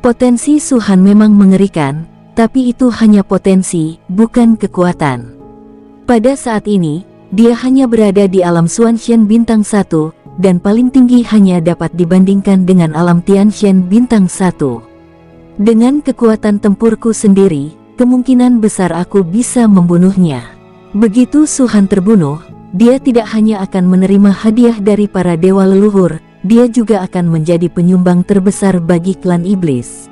Potensi Su Han memang mengerikan, tapi itu hanya potensi, bukan kekuatan. Pada saat ini, dia hanya berada di alam Xuanxian Bintang 1, dan paling tinggi hanya dapat dibandingkan dengan alam Tianxian Bintang 1. Dengan kekuatan tempurku sendiri, kemungkinan besar aku bisa membunuhnya. Begitu Su Han terbunuh, dia tidak hanya akan menerima hadiah dari para dewa leluhur, dia juga akan menjadi penyumbang terbesar bagi klan iblis.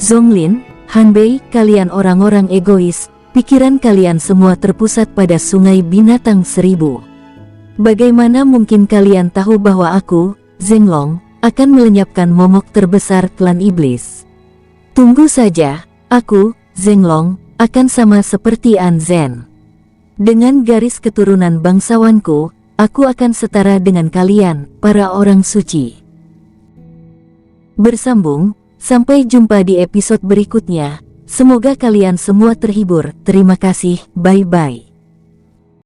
Zonglin, Han Bei, kalian orang-orang egois, pikiran kalian semua terpusat pada sungai binatang 1000. Bagaimana mungkin kalian tahu bahwa aku, Zhenglong, akan melenyapkan momok terbesar klan iblis? Tunggu saja, aku, Zhenglong, akan sama seperti An Zhen. Dengan garis keturunan bangsawanku, aku akan setara dengan kalian, para orang suci. Bersambung, sampai jumpa di episode berikutnya. Semoga kalian semua terhibur. Terima kasih, bye-bye.